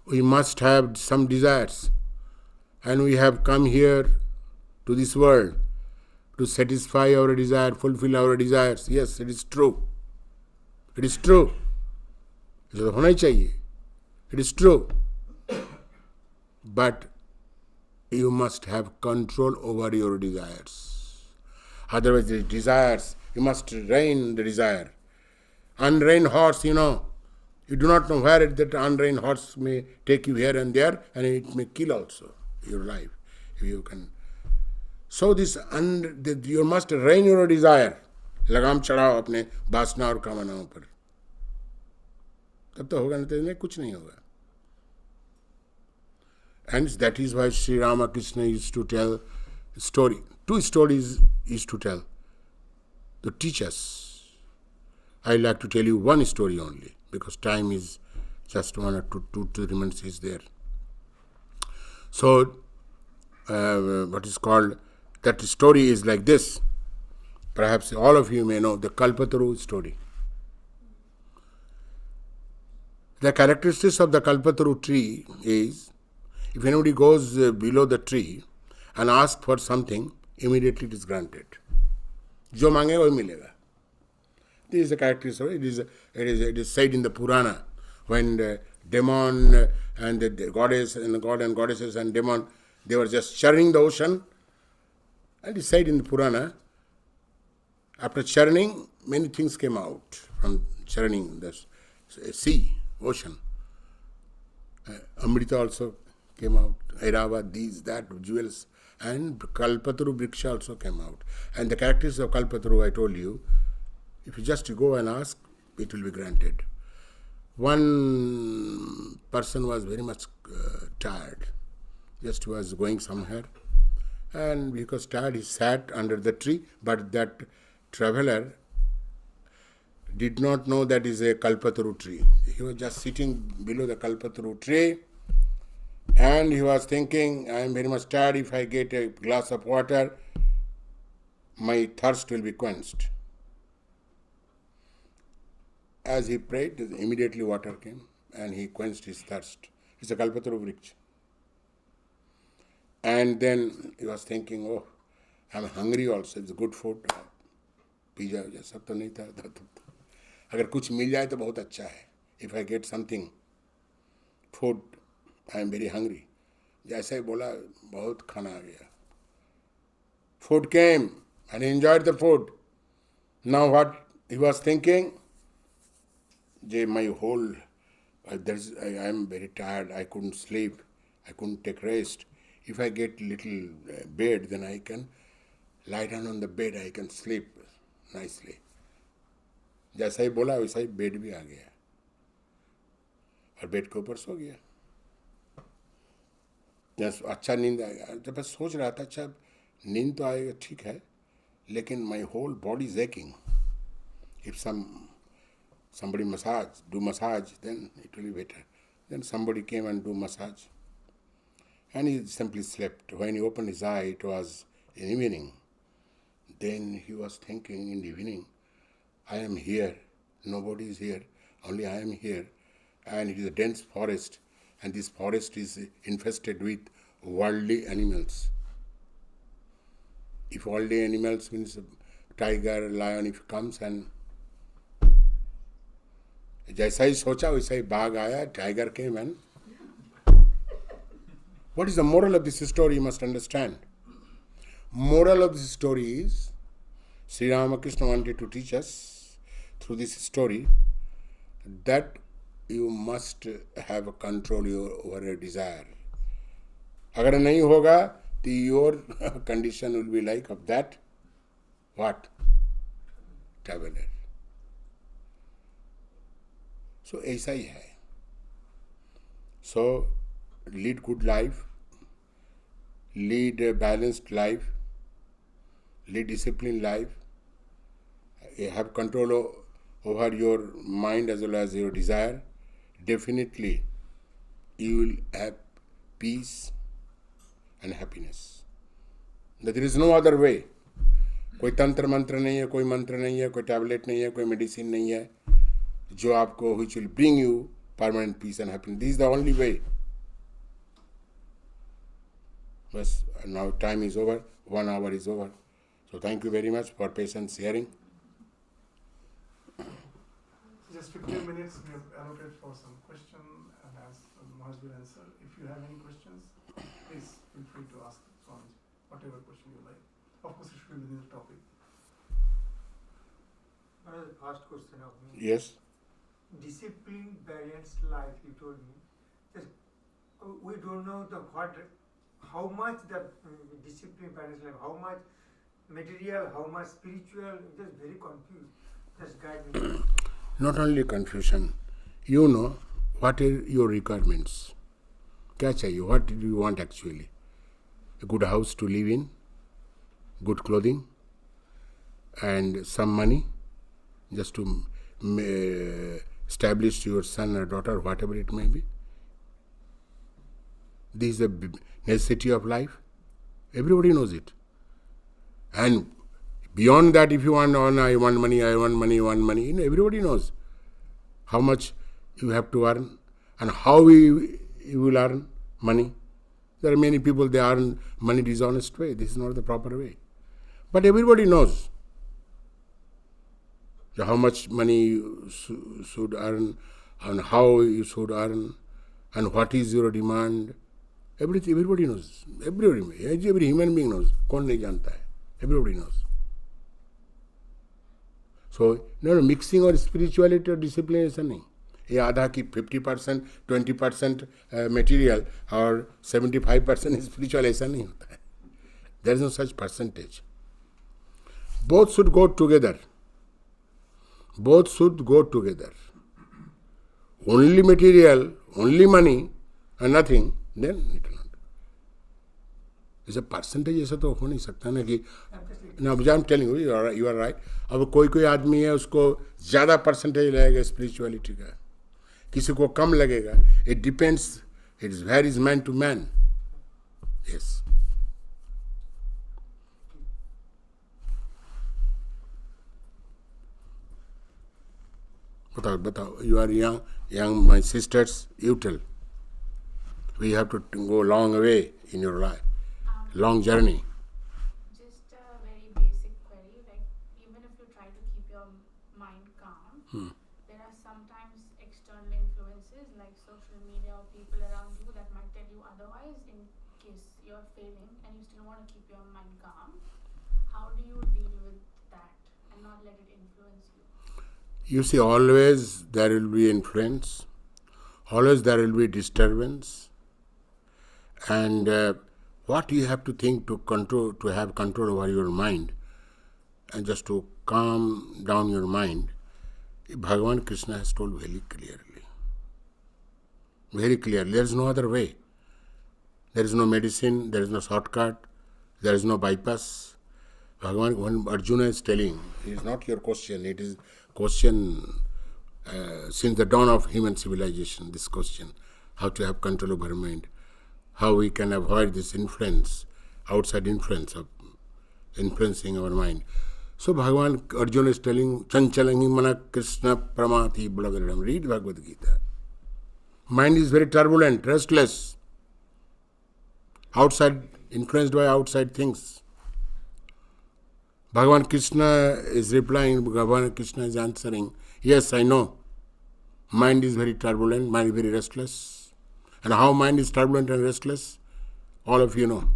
We must have some desires. And we have come here to this world to satisfy our desire, fulfill our desires. Yes, it is true. It is true. ये होना ही चाहिए. It is true. But you must have control over your desires. Otherwise, the desires, you must rein the desire. Unrein horse, you do not know where that unrein horse may take you here and there, and it may kill also your life if you can. So you must rein your desire. लगाम चढ़ाओ अपने वासना और कामनाओं पर, तब तो होगा, नहीं तो कुछ नहीं होगा. And that is why Sri Ramakrishna used to tell a story. 2 stories used to tell to teach us. I like to tell you one story only because time is just 1 or 2 minutes is there. So, what is called, that story is like this. Perhaps all of you may know the Kalpataru story. The characteristics of the Kalpataru tree is, if anybody goes below the tree and asks for something, immediately it is granted. जो मांगेगा वही मिलेगा. This is the characteristic. It is said in the Purana when the demon and the goddess and the god and goddesses and demon, they were just churning the ocean. And it is said in the Purana, after churning, many things came out from churning the sea, ocean. Amrita also came out, Airava, these, that, jewels, and Kalpataru Vriksha also came out. And the characteristics of Kalpataru, I told you, if you just go and ask, it will be granted. One person was very much tired, just was going somewhere, and because tired, he sat under the tree, but that traveler did not know that is a Kalpataru tree. He was just sitting below the Kalpataru tree, and he was thinking, I am very much tired. If I get a glass of water, my thirst will be quenched. As he prayed, immediately water came and he quenched his thirst. It's a kalpataru vriksha. And then he was thinking, oh, I'm hungry also, it's good food. Pizza वगैरह सब तो नहीं था, अगर कुछ मिल जाए तो बहुत अच्छा है. If I get something, food, I am very hungry. जैसे ही बोला बहुत खाना आ गया. Food came and he enjoyed the food. Now what he was thinking, my whole, I am very tired, I couldn't sleep, I couldn't take rest. If I get little bed, then I can lie down on the bed, I can sleep nicely. जैसा ही बोला वैसा ही bed भी आ गया और bed के ऊपर सो गया. अच्छा नींद आएगा. जब मैं सोच रहा था अच्छा नींद तो आएगा ठीक है, लेकिन my whole body is aching. If somebody do massage, then it will be better. Then somebody came and do massage. And he simply slept. When he opened his eye, it was in evening. Then he was thinking in the evening, I am here, nobody is here, only I am here. And it is a dense forest, and this forest is infested with worldly animals. If worldly animals means tiger, lion, if comes and जैसा ही सोचा वैसा ही बाघ आया, tiger came and what is the moral of this story? You must understand. Moral of this story is Sri Ramakrishna wanted to teach us through this story that you must have a control over your desire. अगर नहीं होगा तो your condition will be like of that what? Traveler. So ऐसा ही है. So lead good life, lead a balanced life, lead disciplined life, have control over your mind as well as your desire. Definitely you will have peace and happiness. There is no other way. कोई तंत्र मंत्र नहीं है, कोई मंत्र नहीं है, कोई टैबलेट नहीं है, कोई मेडिसिन नहीं है जो आपको which will bring you permanent peace and happiness. This is the only way. Bas, now time is over, 1 hour is over. So thank you very much for patience hearing. Just 15 minutes we have allocated for some question and as Maharaj will answer. If you have any questions, please feel free to ask Swami, whatever question you like. Of course, it should be within the topic. First question of me. Yes. Discipline balanced life, you told me. Just, we don't know how much the discipline balanced life, how much material, how much spiritual. Just very confused. Just guide me. Not only confusion, you know what are your requirements. क्या चाहिए? What do you want actually? A good house to live in, good clothing, and some money just to establish your son or daughter, whatever it may be. This is the necessity of life. Everybody knows it. And beyond that, if you want, I want money, everybody knows how much you have to earn and how you will earn money. There are many people, they earn money dishonest way. This is not the proper way. But everybody knows how much money you should earn and how you should earn and what is your demand. Everybody knows. Every human being knows. कौन नहीं जानता है? Everybody knows. So, mixing or spirituality or discipline ऐसा नहीं. ये आधा की 50%, 20% material और 75% spiritual ऐसा नहीं होता है. There is no such percentage. Both should go together. Both should go together. Only material, only money, and nothing, then it will not. It's a percentage ऐसा तो हो नहीं सकता ना कि now I'm telling you, you are right. अब कोई आदमी है उसको ज़्यादा परसेंटेज लगेगा स्पिरिचुअलिटी का, किसी को कम लगेगा. It depends. It varies man to man. Yes. बताओ. You are young, my sisters, you tell. We have to go long way in your life, long journey. Just a very basic query, like even if you try to keep your mind calm, there are sometimes external influences like social media or people around you that might tell you otherwise in case you're failing and you still want to keep your mind calm. How do you deal with that and not let it influence you? You see, always there will be influence, always there will be disturbance, and what you have to think to have control over your mind, and just to calm down your mind, Bhagavan Krishna has told very clearly. Very clearly. There is no other way. There is no medicine, there is no shortcut, there is no bypass. Bhagavan, when Arjuna is telling, it is not your question, it is question since the dawn of human civilization, this question, how to have control over mind, how we can avoid this influence, outside influence of influencing our mind. So Bhagavan Arjuna is telling, Chanchalangi mana Krishna pramati blagaradam. Read Bhagavad Gita. Mind is very turbulent, restless, outside, influenced by outside things. Bhagavan Krishna is replying, Bhagavan Krishna is answering, yes, I know. Mind is very turbulent, mind is very restless. And how mind is turbulent and restless? All of you know.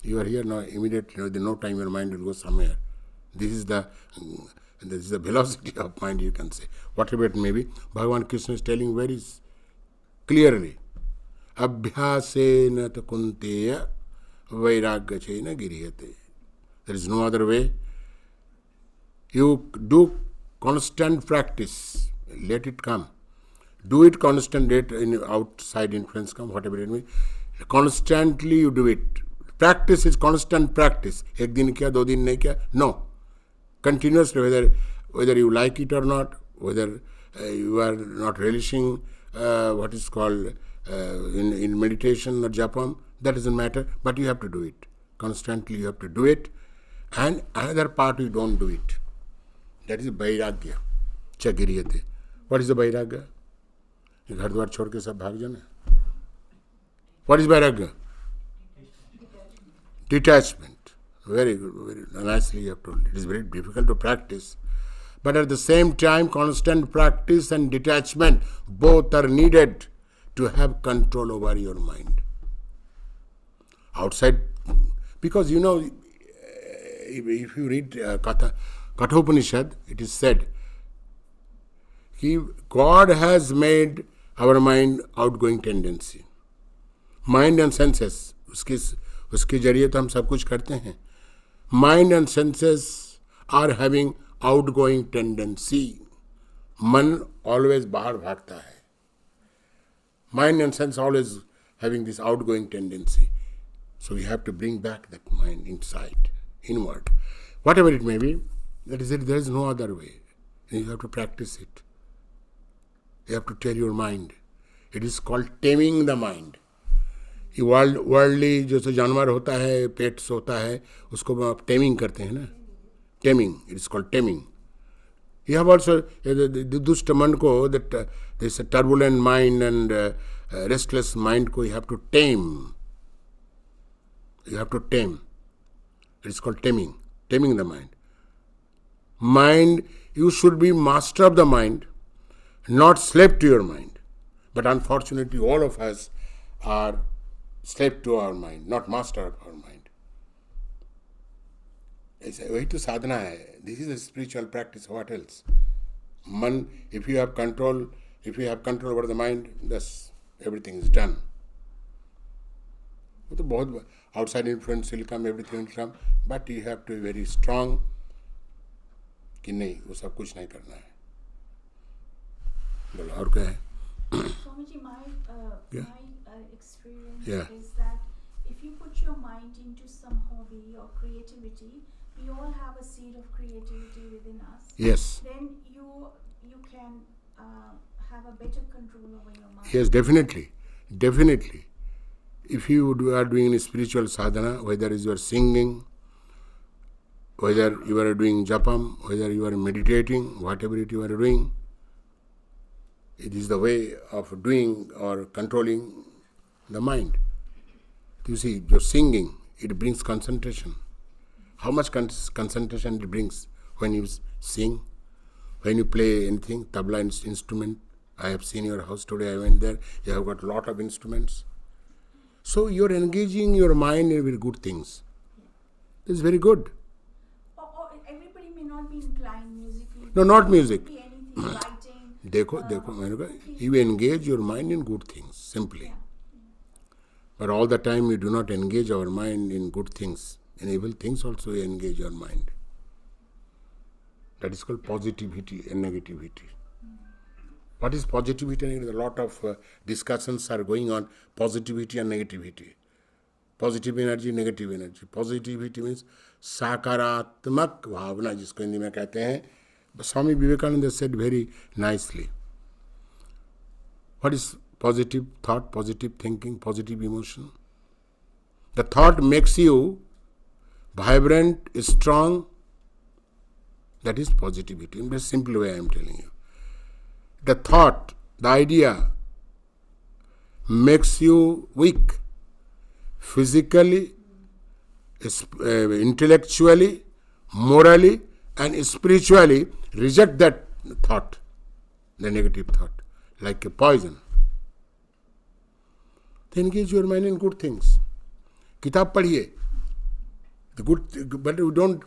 You are here now, immediately, within no time your mind will go somewhere. This is the velocity of mind, you can say. Whatever it may be, Bhagavan Krishna is telling very clearly, Abhyasena takunteya vairagachena giriyate. There is no other way. You do constant practice. Let it come. Do it constant. Let outside influence come, whatever it may be. Constantly you do it. Practice is constant practice. Ek din kiya, do din nahi kiya. No. Continuously, whether you like it or not, whether you are not relishing what is called in meditation or japam, that doesn't matter. But you have to do it. Constantly you have to do it. And another part you don't do it. That is vairagya. Chagiriyate. What is the vairagya? घर द्वार छोड़ के सब भाग जाना. What is vairagya? Detachment. Very good, very nicely you have told. It is very difficult to practice. But at the same time, constant practice and detachment, both are needed to have control over your mind. Outside, because you know, if you read Kathopanishad, it is said, God has made our mind outgoing tendency. Mind and senses, उसके जरिए तो हम सब कुछ करते हैं. Mind and senses are having outgoing tendency. मन always बाहर भागता है. Mind and sense always having this outgoing tendency. So we have to bring back that mind inside, inward. Whatever it may be, that is it. There is no other way. You have to practice it. You have to tell your mind. It is called taming the mind. ये worldly जो जानवर होता है, pets होता है, उसको आप taming करते हैं ना. Taming, it is called taming. You have also the दुष्ट मन को, that this turbulent mind and restless mind को you have to tame. You have to tame. It is called taming. Taming the mind. Mind, you should be master of the mind, not slave to your mind. But unfortunately, all of us are slave to our mind, not master of our mind. वही तो साधना है. This is a spiritual practice. What else? Man, if you have control over the mind, thus everything is done. वो तो बहुत outside influence will come, everything will come, but you have to be very strong. कि नहीं, वो सब कुछ नहीं करना है. बोलो और क्या है? Swamiji, my experience is that if you put your mind into some hobby or creativity, we all have a seed of creativity within us. Yes. Then you can have a better control over your mind. Yes, definitely. Definitely. If you are doing a spiritual sadhana, whether you are singing, whether you are doing japam, whether you are meditating, whatever it you are doing, It is the way of doing or controlling the mind. You see, your singing, it brings concentration. How much concentration it brings when you sing, when you play anything, tabla instrument. I have seen your house today, I went there, you have got a lot of instruments. So you're engaging your mind in very good things. It's very good. Or everybody may not be inclined musically. No, not music. It could be anything, writing. देखो, you engage your mind in good things, simply. Yeah. But all the time we do not engage our mind in good things. In evil things also we engage our mind. That is called positivity and negativity. What is positivity and negativity? A lot of discussions are going on positivity and negativity. Positive energy, negative energy. Positivity means sakaratmak bhavana, जिसको हिंदी में कहते हैं. Swami Vivekananda said very nicely. What is positive thought, positive thinking, positive emotion? The thought makes you vibrant, strong. That is positivity. In a simple way I am telling you. The thought, the idea makes you weak, physically, intellectually, morally and spiritually. Reject that thought, the negative thought, like a poison. Then engage your mind in good things. Kitab padhiye. But you don't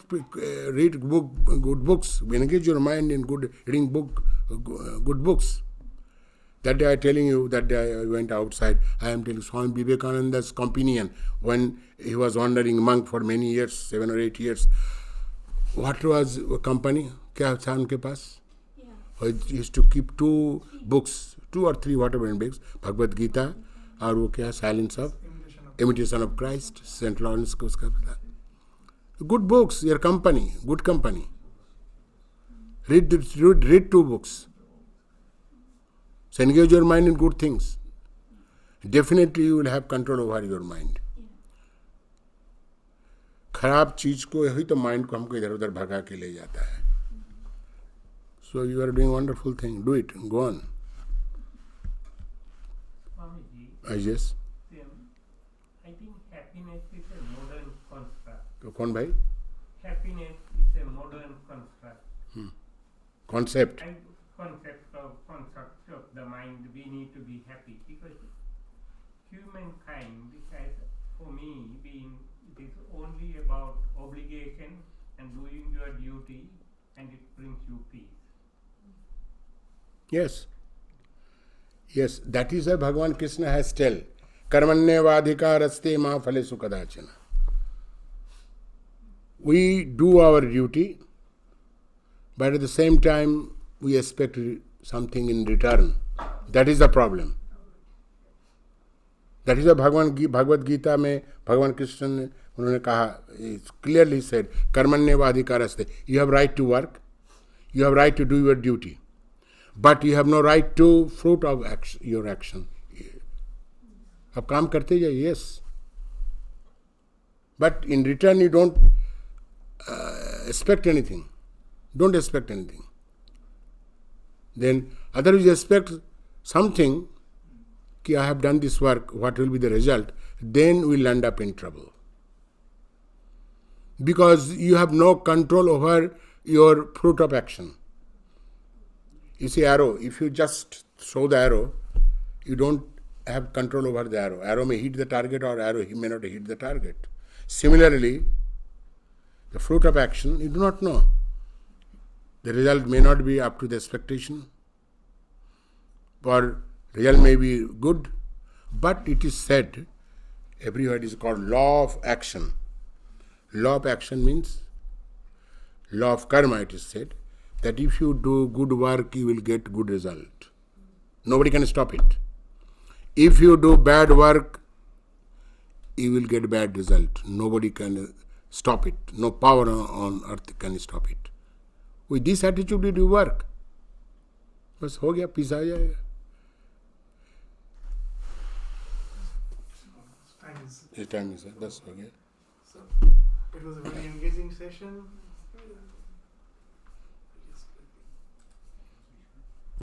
read good books. Engage your mind in reading good books. That day I telling you, that day I went outside. I am telling Swami Vivekananda's companion when he was wandering monk for many years, 7 or 8 years. What was company? क्या था उनके पास? He used to keep 2 books, 2 or 3 whatever books, Bhagavad Gita और वो क्या, Silence of Imitation of Christ, St. Lawrence को उसका पता. Good books, your company, good company. Read 2 books. So engage your mind in good things. Definitely you will have control over your mind. खराब चीज को ही तो माइंड को हमको इधर उधर भगा के ले जाता है. So you are doing a wonderful thing. Do it. Go on. Yes. I think happiness is a modern construct. तो कौन भाई? Happiness is a modern construct. Concept. Construct of the mind. We need to be happy because humankind has, for me, it is only about obligation and doing your duty, and it brings you peace. Yes. Yes, that is why Bhagavan Krishna has tell, Karmanyevadhikaraste ma phalesu kadachana. We do our duty, but at the same time we expect something in return. That is the problem. That is why Bhagavad Gita में भगवान कृष्ण ने उन्होंने कहा, clearly said, Karmanyevadhikaraste. You have right to work, you have right to do your duty, but you have no right to fruit of your action. आप काम करते जाइए, yes, but in return you don't expect anything. Don't expect anything. Then otherwise you expect something. Ki I have done this work, what will be the result? Then we'll end up in trouble. Because you have no control over your fruit of action. You see arrow, if you just throw the arrow, you don't have control over the arrow. Arrow may hit the target or arrow may not hit the target. Similarly, the fruit of action, you do not know. The result may not be up to the expectation, or result may be good, but it is said, everywhere it is called law of action. Law of action means, law of karma, it is said, that if you do good work, you will get good result. Nobody can stop it. If you do bad work, you will get bad result. Nobody can stop it. No power on earth can stop it. With this attitude, you do work. बस हो गया, peace आ जाएगा. Time is, that's okay. So it was a very engaging session.